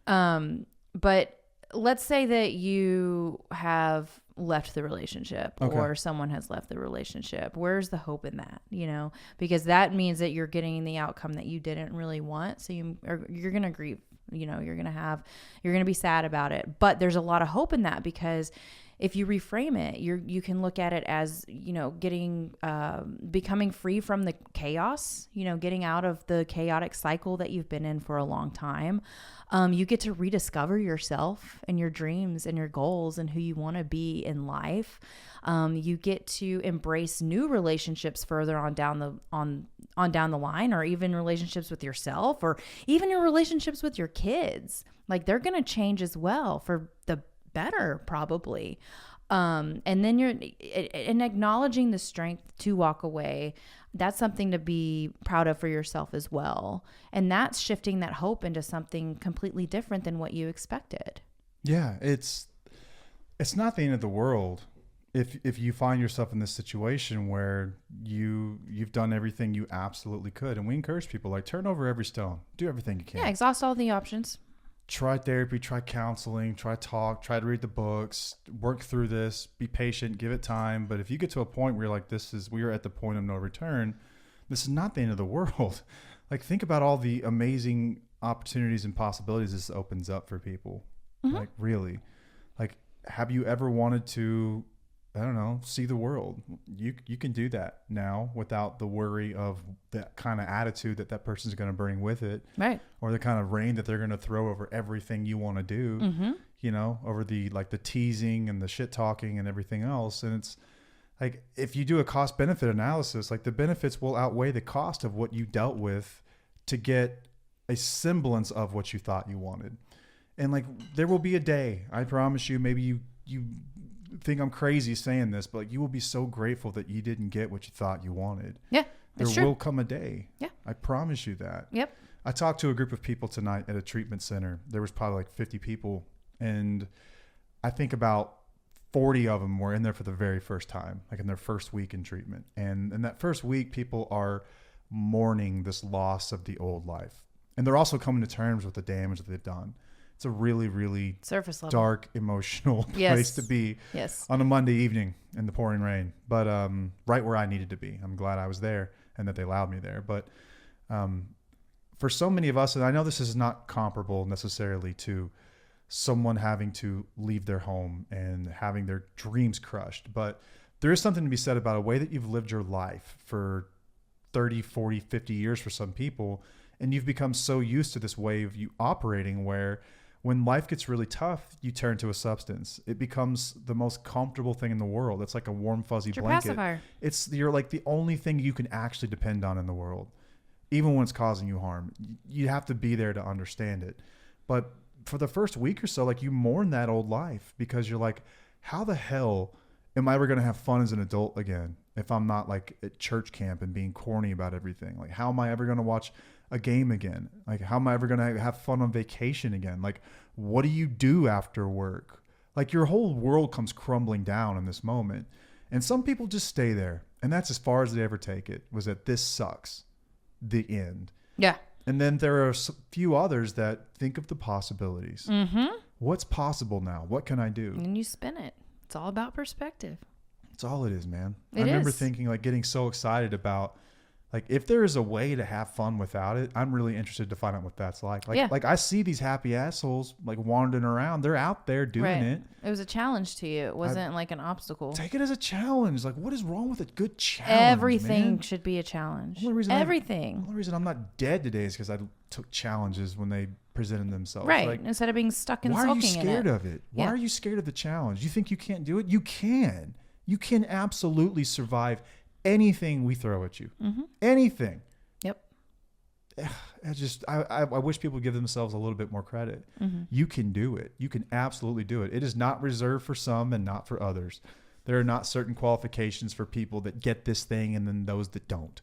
But let's say that you have left the relationship or someone has left the relationship. Where's the hope in that? You know, because that means that you're getting the outcome that you didn't really want. So you're going to grieve, you know, you're going to be sad about it, but there's a lot of hope in that because if you reframe it, you can look at it as, you know, becoming free from the chaos, you know, getting out of the chaotic cycle that you've been in for a long time. You get to rediscover yourself and your dreams and your goals and who you want to be in life. You get to embrace new relationships further on down the line, or even relationships with yourself, or even your relationships with your kids. Like, they're going to change as well for the better, probably. And then you're acknowledging the strength to walk away. That's something to be proud of for yourself as well. And that's shifting that hope into something completely different than what you expected. Yeah. It's not the end of the world. If you find yourself in this situation where you've done everything you absolutely could. And we encourage people, like, turn over every stone, do everything you can. Yeah. Exhaust all the options. Try therapy, try counseling, try to read the books, work through this, be patient, give it time. But if you get to a point where you're like, we are at the point of no return, this is not the end of the world. Like, think about all the amazing opportunities and possibilities this opens up for people. Mm-hmm. Like, really, like, have you ever wanted to, I don't know, see the world? You can do that now without the worry of that kind of attitude that person's going to bring with it. Right. Or the kind of rain that they're going to throw over everything you want to do, mm-hmm. you know, over the teasing and the shit talking and everything else. And it's like, if you do a cost benefit analysis, like, the benefits will outweigh the cost of what you dealt with to get a semblance of what you thought you wanted. And, like, there will be a day, I promise you, maybe you think I'm crazy saying this, but, like, you will be so grateful that you didn't get what you thought you wanted. Yeah, there will come a day. Yeah, I promise you that. Yep. I talked to a group of people tonight at a treatment center. There was probably like 50 people, and I think about 40 of them were in there for the very first time, like in their first week in treatment. And in that first week, people are mourning this loss of the old life, and they're also coming to terms with the damage that they've done. It's a really, really surface level, dark, emotional place to be on a Monday evening in the pouring rain, but right where I needed to be. I'm glad I was there and that they allowed me there. But for so many of us, and I know this is not comparable necessarily to someone having to leave their home and having their dreams crushed, but there is something to be said about a way that you've lived your life for 30, 40, 50 years for some people, and you've become so used to this way of you operating where when life gets really tough, you turn to a substance. It becomes the most comfortable thing in the world. It's like a warm, fuzzy blanket. Pacifier. You're like the only thing you can actually depend on in the world, even when it's causing you harm. You have to be there to understand it. But for the first week or so, like you mourn that old life because you're like, how the hell am I ever going to have fun as an adult again if I'm not like at church camp and being corny about everything? Like, how am I ever going to watch a game again? Like, how am I ever going to have fun on vacation again? Like, what do you do after work? Like, your whole world comes crumbling down in this moment. And some people just stay there. And that's as far as they ever take it, was that this sucks. The end. Yeah. And then there are a few others that think of the possibilities. Mm-hmm. What's possible now? What can I do? And you spin it. It's all about perspective. It's all it is, man. I remember thinking, like, getting so excited about, like, if there is a way to have fun without it, I'm really interested to find out what that's like. Like I see these happy assholes like wandering around. They're out there doing it. It was a challenge to you. It wasn't like an obstacle. Take it as a challenge. Like, what is wrong with a good challenge? Everything should be a challenge. The only reason I'm not dead today is because I took challenges when they presented themselves. Right. Like, instead of being stuck and sulking in it. Why are you scared of it? Why are you scared of the challenge? You think you can't do it? You can. You can absolutely survive anything we throw at you. Mm-hmm. Anything. Yep. I wish people would give themselves a little bit more credit. Mm-hmm. You can do it. You can absolutely do it. It is not reserved for some and not for others. There are not certain qualifications for people that get this thing and then those that don't.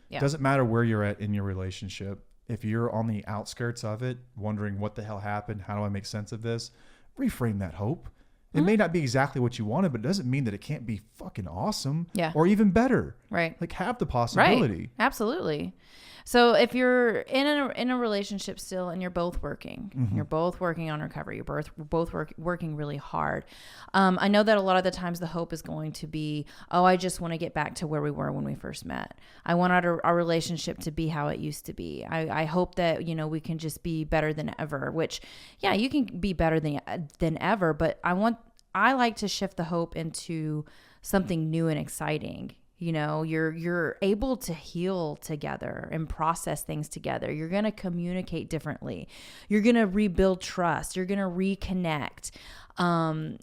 Yeah. It doesn't matter where you're at in your relationship. If you're on the outskirts of it, wondering what the hell happened, how do I make sense of this? Reframe that hope. It may not be exactly what you wanted, but it doesn't mean that it can't be fucking awesome. Yeah. Or even better. Right. Like, have the possibility. Right. Absolutely. So if you're in a relationship still and you're both working, Mm-hmm. you're both working on recovery, you're both working really hard. I know that a lot of the times the hope is going to be, oh, I just want to get back to where we were when we first met. I want our relationship to be how it used to be. I hope that, we can just be better than ever, which, yeah, you can be better than ever, but I like to shift the hope into something new and exciting. You're able to heal together and process things together. You're going to communicate differently. You're going to rebuild trust. You're going to reconnect.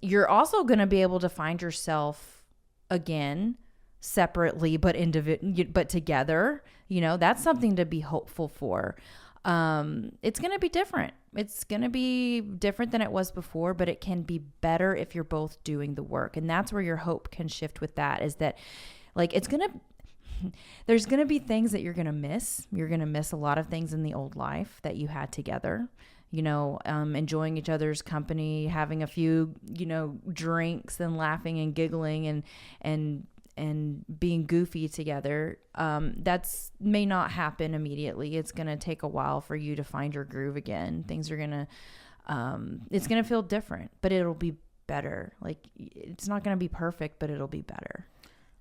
You're also going to be able to find yourself again, separately, but together. That's something to be hopeful for. It's going to be different. It's going to be different than it was before, but it can be better if you're both doing the work. And that's where your hope can shift with that, is that, like, there's going to be things that you're going to miss. You're going to miss a lot of things in the old life that you had together, enjoying each other's company, having a few, drinks and laughing and giggling and being goofy together. That's may not happen immediately. It's going to take a while for you to find your groove again. Things are going to, it's going to feel different, but it'll be better. Like, it's not going to be perfect, but it'll be better.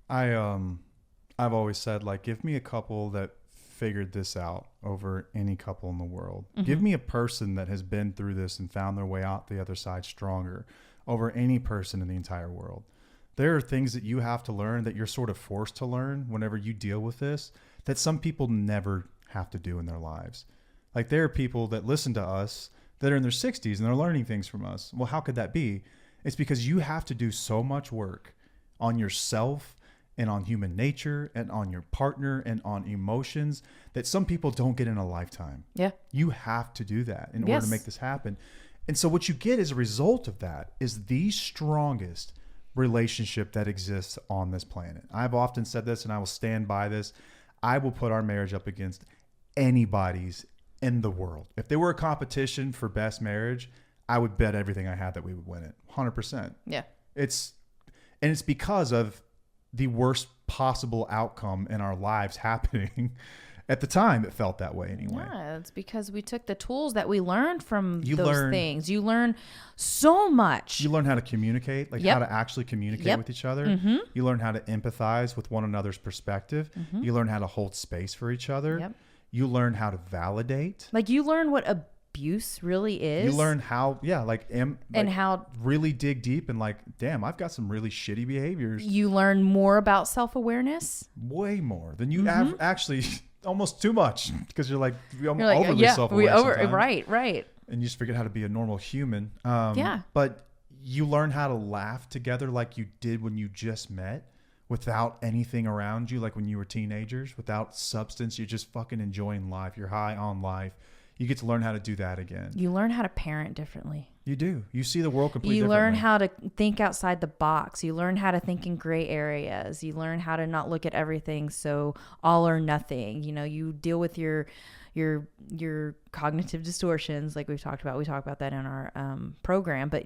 I've always said, like, give me a couple that figured this out over any couple in the world. Mm-hmm. Give me a person that has been through this and found their way out the other side stronger over any person in the entire world. There are things that you have to learn that you're sort of forced to learn whenever you deal with this that some people never have to do in their lives. Like, there are people that listen to us that are in their 60s and they're learning things from us. Well, how could that be? It's because you have to do so much work on yourself and on human nature and on your partner and on emotions that some people don't get in a lifetime. Yeah. You have to do that in order to make this happen. And so what you get as a result of that is the strongest relationship that exists on this planet. I've often said this and I will stand by this. I will put our marriage up against anybody's in the world. If there were a competition for best marriage, I would bet everything I had that we would win it. 100%. Yeah. It's because of the worst possible outcome in our lives happening. At the time, it felt that way anyway. Yeah, it's because we took the tools that we learned from those things. You learn so much. You learn how to communicate, like how to actually communicate with each other. Mm-hmm. You learn how to empathize with one another's perspective. Mm-hmm. You learn how to hold space for each other. Yep. You learn how to validate. Like, you learn what abuse really is. You learn how, and how really dig deep and, like, damn, I've got some really shitty behaviors. You learn more about self-awareness. Way more than you actually... Almost too much, because you're overly self-aware. Right. And you just forget how to be a normal human. But you learn how to laugh together like you did when you just met, without anything around you, like when you were teenagers, without substance. You're just fucking enjoying life. You're high on life. You get to learn how to do that again. You learn how to parent differently. You do. You see the world completely You differently. learn how to think outside the box. You learn how to think in gray areas. You learn how to not look at everything so all or nothing. You know, you deal with your cognitive distortions, like we've talked about. We talk about that in our program, but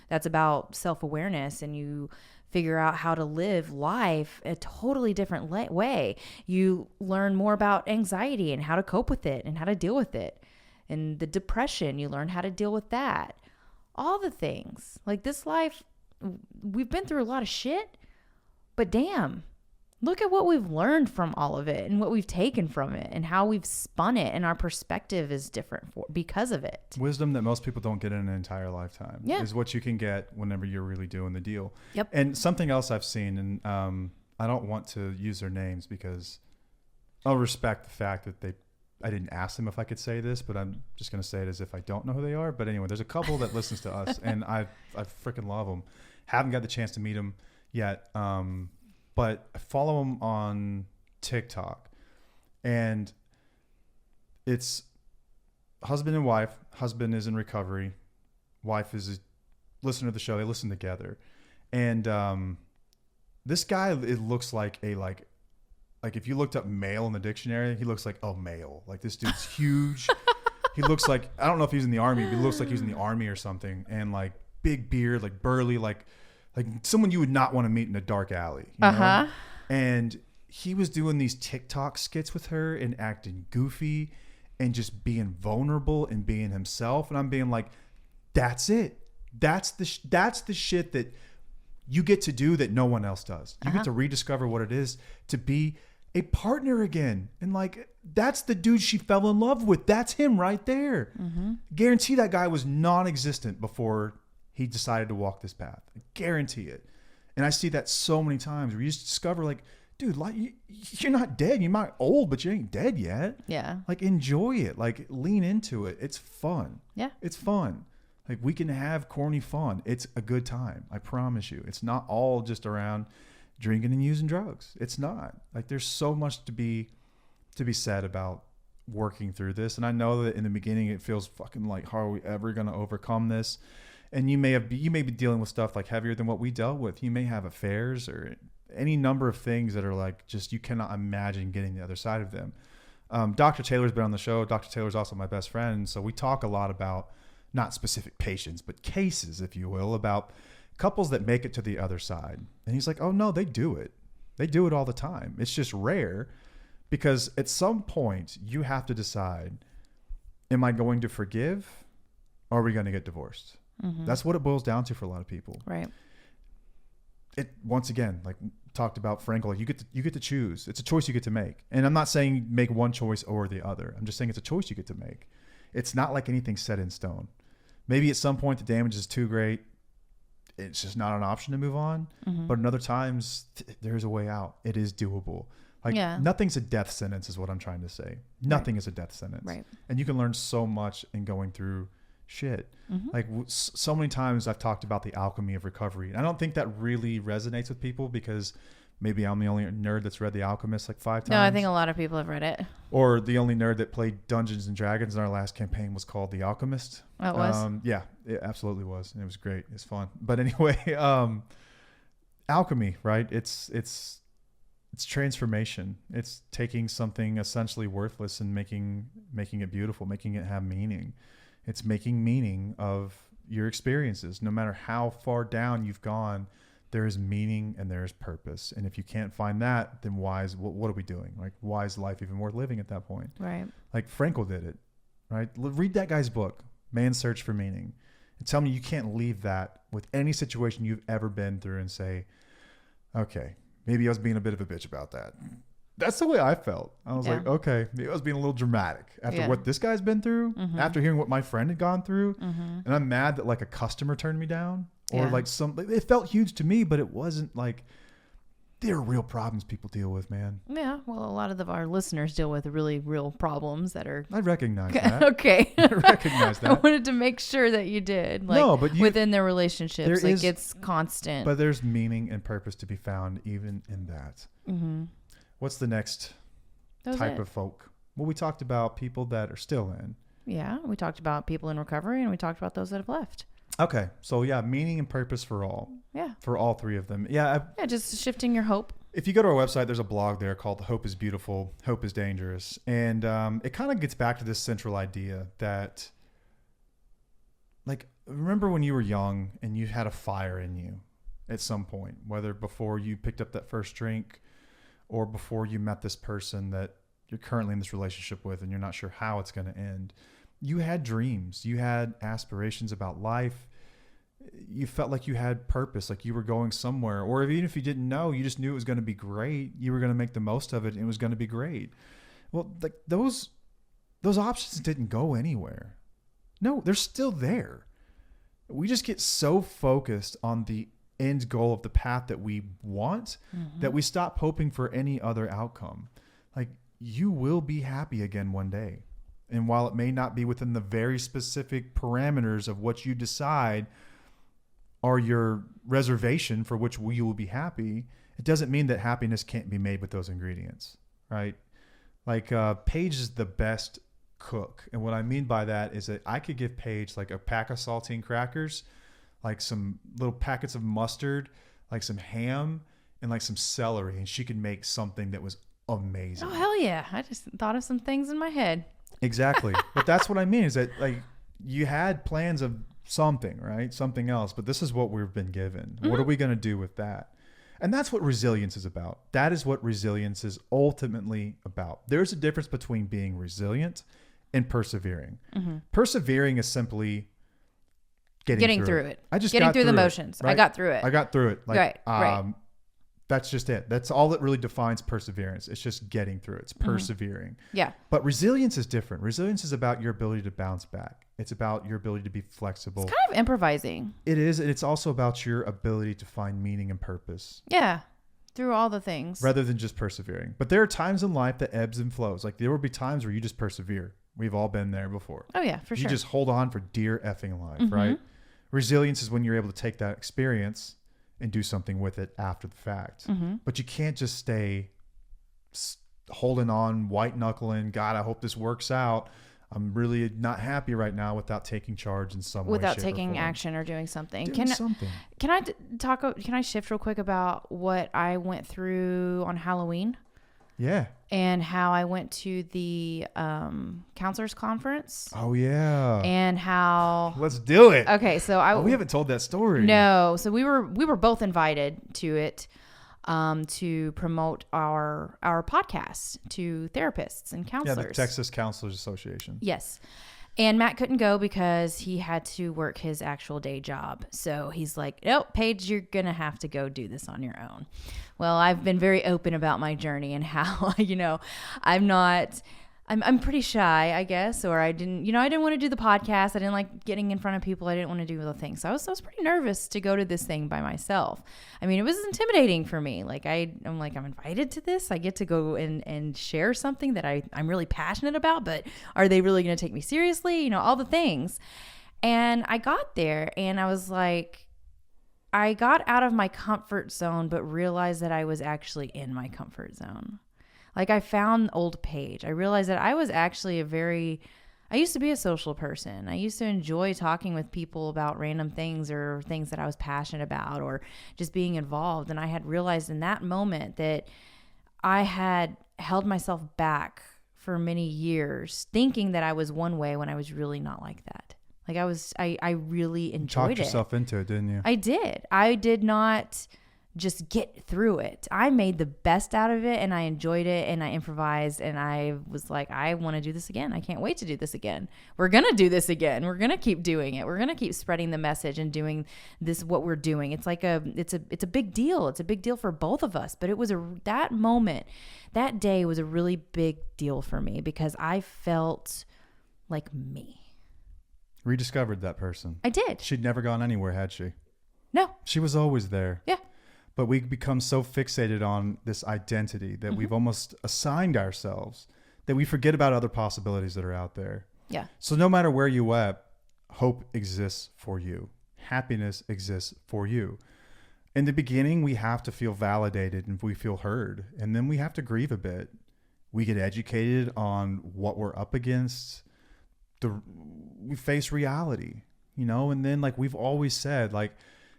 that's about self-awareness, and you figure out how to live life a totally different way. You learn more about anxiety and how to cope with it and how to deal with it. And the depression, you learn how to deal with that. All the things. Like this life, we've been through a lot of shit, but damn, look at what we've learned from all of it and what we've taken from it and how we've spun it, and our perspective is different because of it. Wisdom that most people don't get in an entire lifetime is what you can get whenever you're really doing the deal. Yep. And something else I've seen, and I don't want to use their names because I'll respect the fact that I didn't ask them if I could say this, but I'm just going to say it as if I don't know who they are. But anyway, there's a couple that listens to us, and I freaking love them. Haven't got the chance to meet them yet, but I follow them on TikTok, and it's husband and wife. Husband is in recovery. Wife is a listener to the show. They listen together, and this guy, it looks like like if you looked up male in the dictionary, he looks like a male. Like this dude's huge. He looks like, I don't know if he's in the army, but he looks like he's in the army or something. And like big beard, like burly, like someone you would not want to meet in a dark alley. You know? And he was doing these TikTok skits with her and acting goofy and just being vulnerable and being himself. And I'm being like, that's it. That's the shit that you get to do that no one else does. You get to rediscover what it is to be a partner again. And like, that's the dude she fell in love with. That's him right there. Guarantee that guy was non-existent before he decided to walk this path. I guarantee it. And I see that so many times where you just discover like, dude, like you're not dead. You might old, but you ain't dead yet. Yeah. Like enjoy it. Like lean into it. It's fun. Yeah. It's fun. Like we can have corny fun. It's a good time. I promise you. It's not all just around drinking and using drugs. It's not. Like there's so much to be said about working through this. And I know that in the beginning it feels fucking like, how are we ever going to overcome this? And you may be dealing with stuff like heavier than what we dealt with. You may have affairs or any number of things that are like just you cannot imagine getting the other side of them. Dr. Taylor's been on the show. Dr. Taylor's also my best friend. So we talk a lot about not specific patients, but cases, if you will, about couples that make it to the other side. And he's like, oh no, they do it. They do it all the time. It's just rare because at some point you have to decide, am I going to forgive or are we going to get divorced? That's what it boils down to for a lot of people. Right. It once again, like talked about Frankel, like you get to choose. It's a choice you get to make. And I'm not saying make one choice or the other. I'm just saying it's a choice you get to make. It's not like anything's set in stone. Maybe at some point the damage is too great. It's just not an option to move on. But in other times there's a way out. It is doable. Like nothing's a death sentence is what I'm trying to say. Nothing is a death sentence. Right. And you can learn so much in going through shit. Like so many times I've talked about the alchemy of recovery. And I don't think that really resonates with people because maybe I'm the only nerd that's read The Alchemist like 5 times. No, I think a lot of people have read it. Or the only nerd that played Dungeons and Dragons in our last campaign was called The Alchemist. Oh, it was? Yeah, it absolutely was. And it was great. It's fun. But anyway, alchemy, right? It's transformation. It's taking something essentially worthless and making it beautiful, making it have meaning. It's making meaning of your experiences. No matter how far down you've gone, there is meaning and there is purpose. And if you can't find that, then what are we doing? Like, why is life even worth living at that point? Right. Like Frankel did it, right? Read that guy's book, Man's Search for Meaning, and tell me you can't leave that with any situation you've ever been through and say, okay, maybe I was being a bit of a bitch about that. That's the way I felt. I was like, okay, maybe I was being a little dramatic after what this guy's been through, after hearing what my friend had gone through. And I'm mad that like a customer turned me down or like it felt huge to me, but it wasn't like, there are real problems people deal with, man. Yeah. Well, a lot of our listeners deal with really real problems that are. I recognize that. Okay. I recognize that. I wanted to make sure that you did. Like, no, but within their relationships, like it's constant. But there's meaning and purpose to be found even in that. What's the next type of folk? Well, we talked about people that are still in. Yeah. We talked about people in recovery, and we talked about those that have left. Okay. So yeah, meaning and purpose for all. Yeah. For all three of them. Yeah. Yeah. Just shifting your hope. If you go to our website, there's a blog there called Hope is Beautiful, Hope is Dangerous. And it kind of gets back to this central idea that, like, remember when you were young and you had a fire in you at some point, whether before you picked up that first drink or before you met this person that you're currently in this relationship with and you're not sure how it's going to end. You had dreams, you had aspirations about life. You felt like you had purpose, like you were going somewhere, or even if you didn't know, you just knew it was going to be great. You were going to make the most of it and it was going to be great. Well, like those options didn't go anywhere. No, they're still there. We just get so focused on the end goal of the path that we want that we stop hoping for any other outcome. Like, you will be happy again one day. And while it may not be within the very specific parameters of what you decide are your reservation for which you will be happy, it doesn't mean that happiness can't be made with those ingredients, right? Like, Paige is the best cook. And what I mean by that is that I could give Paige like a pack of saltine crackers, like some little packets of mustard, like some ham, and like some celery, and she could make something that was amazing. Oh, hell yeah. I just thought of some things in my head. Exactly. But that's what I mean, is that like you had plans of something, right? Something else, but this is what we've been given. What are we going to do with that? And that's what resilience is about. That is what resilience is ultimately about. There's a difference between being resilient and persevering. Persevering is simply getting through it. I just getting got through the it, motions. right? I got through it. I got through it. Like, right. That's just it. That's all that really defines perseverance. It's just getting through it. It's persevering. Yeah. But resilience is different. Resilience is about your ability to bounce back. It's about your ability to be flexible. It's kind of improvising. It is. And it's also about your ability to find meaning and purpose. Yeah. Through all the things. Rather than just persevering. But there are times in life that ebbs and flows. Like, there will be times where you just persevere. We've all been there before. Oh, yeah, for sure. You just hold on for dear effing life, right? Resilience is when you're able to take that experience and do something with it after the fact. But you can't just stay holding on, white knuckling. God, I hope this works out. I'm really not happy right now, without taking charge in some way, without shape, taking or form. action or doing something. Doing something. Can I shift real quick about what I went through on Halloween? Yeah. And how I went to the counselors conference. Oh yeah. And how Let's do it. Okay, so we haven't told that story. No, so we were both invited to it to promote our podcast to therapists and counselors. Yeah, the Texas Counselors Association. Yes. And Matt couldn't go because he had to work his actual day job. So he's like, nope, Paige, you're going to have to go do this on your own. Well, I've been very open about my journey and how, I'm pretty shy, I guess, or I didn't want to do the podcast. I didn't like getting in front of people. I didn't want to do the things. So I was pretty nervous to go to this thing by myself. I mean, it was intimidating for me. Like I'm invited to this. I get to go and share something that I'm really passionate about, but are they really going to take me seriously? All the things. And I got there and I was like, I got out of my comfort zone, but realized that I was actually in my comfort zone. Like, I found old Paige. I realized that I was actually I used to be a social person. I used to enjoy talking with people about random things or things that I was passionate about or just being involved. And I had realized in that moment that I had held myself back for many years thinking that I was one way when I was really not like that. Like, I really enjoyed it. You talked yourself into it, didn't you? I did. I did not just get through it. I made the best out of it and I enjoyed it and I improvised and I was like, I want to do this again. I can't wait to do this again. We're going to do this again. We're going to keep doing it. We're going to keep spreading the message and doing this, what we're doing. It's like it's a big deal. It's a big deal for both of us, but it was that moment, that day was a really big deal for me because I felt like me. Rediscovered that person. I did. She'd never gone anywhere, had she? No. She was always there. Yeah. But we become so fixated on this identity that we've almost assigned ourselves that we forget about other possibilities that are out there. Yeah. So no matter where you at, hope exists for you. Happiness exists for you. In the beginning, we have to feel validated and we feel heard. And then we have to grieve a bit. We get educated on what we're up against, we face reality, you know, and then like we've always said, like,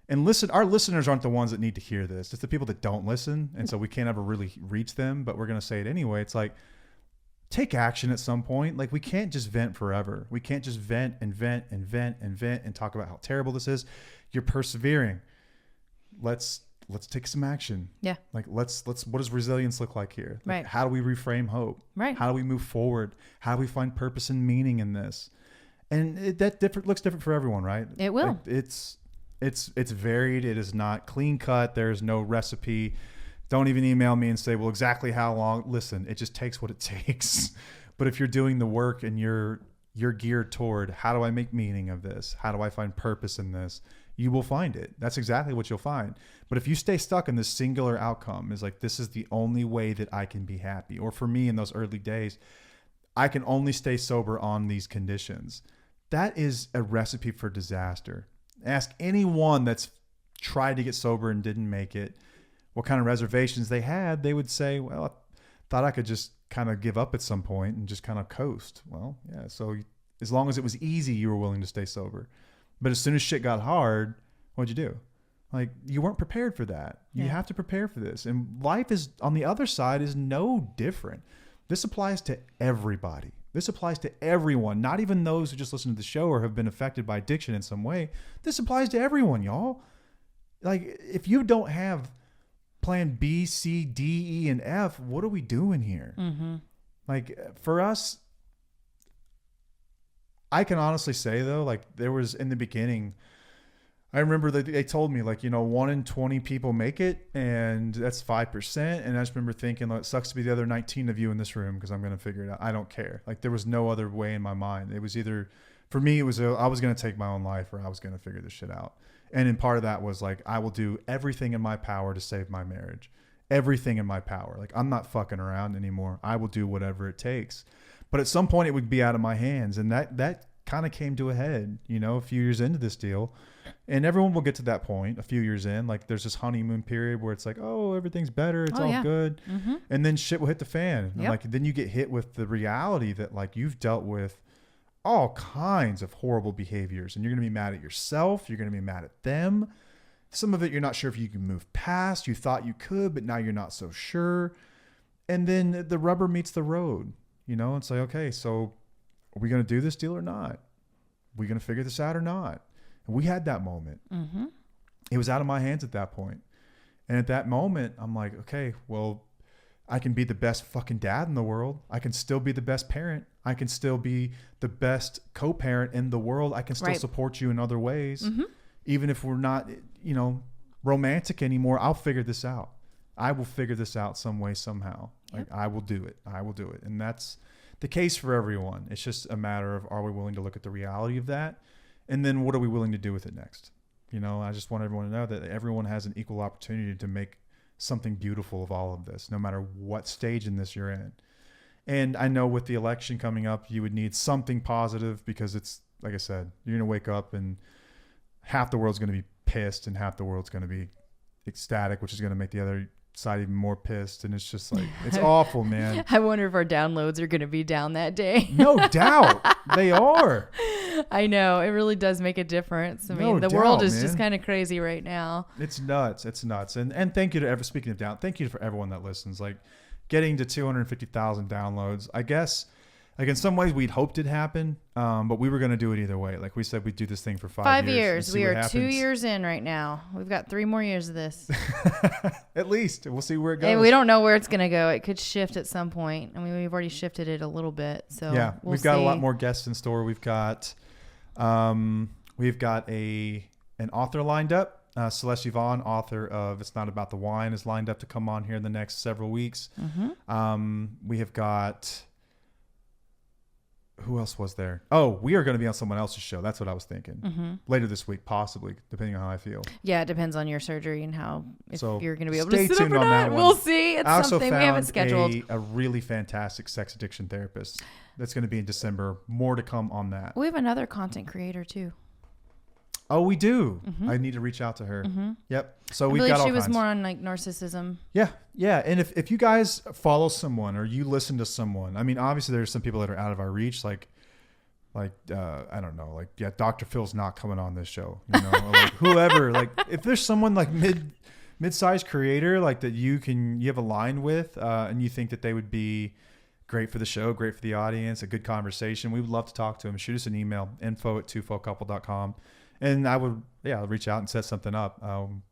and listen, our listeners aren't the ones that need to hear this. It's the people that don't listen. And so we can't ever really reach them, but we're going to say it anyway. It's like, take action at some point. Like we can't just vent forever. We can't just vent and vent and vent and vent and talk about how terrible this is. You're persevering. Let's take some action. Yeah. Like let's what does resilience look like here? Like, Right. how do we reframe hope? Right. How do we move forward? How do we find purpose and meaning in this? And looks different for everyone, right? It will. Like it's varied. It is not clean cut. There is no recipe. Don't even email me and say, well, exactly how long. Listen, it just takes what it takes. But if you're doing the work and you're geared toward, how do I make meaning of this? How do I find purpose in this? You will find it. That's exactly what you'll find. But if you stay stuck in this singular outcome, is like, this is the only way that I can be happy. Or for me in those early days, I can only stay sober on these conditions. That is a recipe for disaster. Ask anyone that's tried to get sober and didn't make it what kind of reservations they had. They would say, well, I thought I could just kind of give up at some point and just kind of coast. Well, yeah. So as long as it was easy, you were willing to stay sober. But as soon as shit got hard, what'd you do? Like, you weren't prepared for that. You have to prepare for this. And life is, on the other side, is no different. This applies to everybody. This applies to everyone, not even those who just listen to the show or have been affected by addiction in some way. This applies to everyone, y'all. Like, if you don't have plan B, C, D, E, and F, what are we doing here? Mm-hmm. Like, for us, I can honestly say, though, like, there was, in the beginning, I remember that they told me, like, 1 in 20 people make it, and that's 5%. And I just remember thinking, like, it sucks to be the other 19 of you in this room because I'm going to figure it out. I don't care. Like, there was no other way in my mind. It was either, for me, it was I was going to take my own life or I was going to figure this shit out. And in part of that was like, I will do everything in my power to save my marriage. Everything in my power. Like, I'm not fucking around anymore. I will do whatever it takes. But at some point it would be out of my hands. And that kind of came to a head, a few years into this deal. And everyone will get to that point a few years in. Like, there's this honeymoon period where it's like, oh, everything's better. It's all good. Mm-hmm. And then shit will hit the fan. And like, then you get hit with the reality that, like, you've dealt with all kinds of horrible behaviors, and you're going to be mad at yourself. You're going to be mad at them. Some of it, you're not sure if you can move past. You thought you could, but now you're not so sure. And then the rubber meets the road, it's like, okay, so are we going to do this deal or not? Are we going to figure this out or not? And we had that moment. Mm-hmm. It was out of my hands at that point. And at that moment, I'm like, okay, well, I can be the best fucking dad in the world. I can still be the best parent. I can still be the best co-parent in the world. I can still support you in other ways. Mm-hmm. Even if we're not, romantic anymore, I'll figure this out. I will figure this out some way, somehow. Like, I will do it. I will do it. And that's the case for everyone. It's just a matter of, are we willing to look at the reality of that? And then what are we willing to do with it next? I just want everyone to know that everyone has an equal opportunity to make something beautiful of all of this, no matter what stage in this you're in. And I know with the election coming up, you would need something positive, because it's, like I said, you're going to wake up and half the world's going to be pissed and half the world's going to be ecstatic, which is going to make the other side even more pissed. And it's just like, it's awful, man. I wonder if our downloads are going to be down that day. No doubt. They are. I know. It really does make a difference. I mean, the world is just kind of crazy right now. It's nuts. It's nuts. And thank you to speaking of down, thank you for everyone that listens. Like, getting to 250,000 downloads, I guess, like, in some ways we'd hoped it'd happen, but we were going to do it either way. Like we said, we'd do this thing for 5 years. We are 2 years in right now. We've got 3 more years of this. At least. We'll see where it goes. And we don't know where it's going to go. It could shift at some point. I mean, we've already shifted it a little bit. So yeah, we've got a lot more guests in store. We've got an author lined up. Celeste Yvonne, author of It's Not About the Wine, is lined up to come on here in the next several weeks. Mm-hmm. We have got, who else was there? Oh, we are going to be on someone else's show. That's what I was thinking. Later this week, possibly, depending on how I feel. Yeah, it depends on your surgery and if you're going to be able to sit up or not. We'll see. It's something we haven't scheduled. A really fantastic sex addiction therapist that's going to be in December. More to come on that. We have another content creator too. Oh, we do. Mm-hmm. I need to reach out to her. Mm-hmm. Yep. So we've got all kinds. She was more on like narcissism. Yeah. Yeah. And if you guys follow someone or you listen to someone, I mean, obviously there's some people that are out of our reach. Like, like I don't know, like Dr. Phil's not coming on this show, or like whoever, like if there's someone like mid-sized creator like that you have a line with and you think that they would be great for the show, great for the audience, a good conversation, we would love to talk to them. Shoot us an email, info@twofocouple.com, and I would reach out and set something up.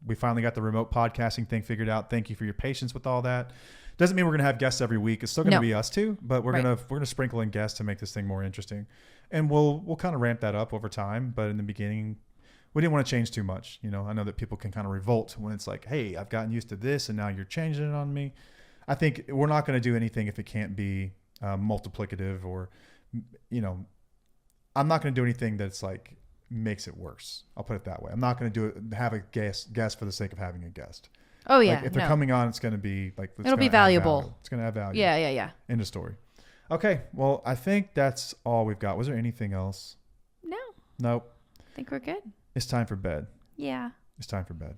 We finally got the remote podcasting thing figured out. Thank you for your patience with all that. Doesn't mean we're gonna have guests every week. It's still gonna be us two, but we're gonna sprinkle in guests to make this thing more interesting, and we'll kind of ramp that up over time. But in the beginning, we didn't want to change too much. I know that people can kind of revolt when it's like, hey, I've gotten used to this and now you're changing it on me. I think we're not going to do anything if it can't be multiplicative or, I'm not going to do anything that's like makes it worse. I'll put it that way. I'm not going to have a guest for the sake of having a guest. Oh yeah. Like if they're coming on, it's going to be like, it'll be valuable. It's going to have value. Yeah. End of story. Okay. Well, I think that's all we've got. Was there anything else? No. Nope. I think we're good. It's time for bed. Yeah. It's time for bed.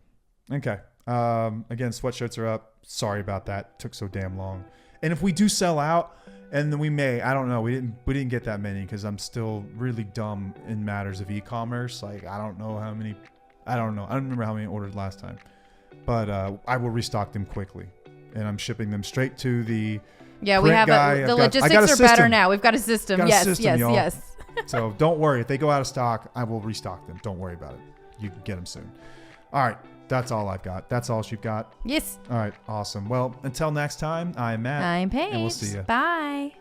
Okay. Again, sweatshirts are up. Sorry about that. It took so damn long. And if we do sell out, and then we may, I don't know. We didn't get that many because I'm still really dumb in matters of e-commerce. Like I don't know how many. I don't know. I don't remember how many ordered last time. But I will restock them quickly, and I'm shipping them straight to the. Yeah, we have the logistics are better now. We've got a system. Yes. So don't worry. If they go out of stock, I will restock them. Don't worry about it. You can get them soon. All right. That's all I've got. That's all she's got. Yes. All right. Awesome. Well, until next time, I'm Matt. I'm Paige. And we'll see you. Bye.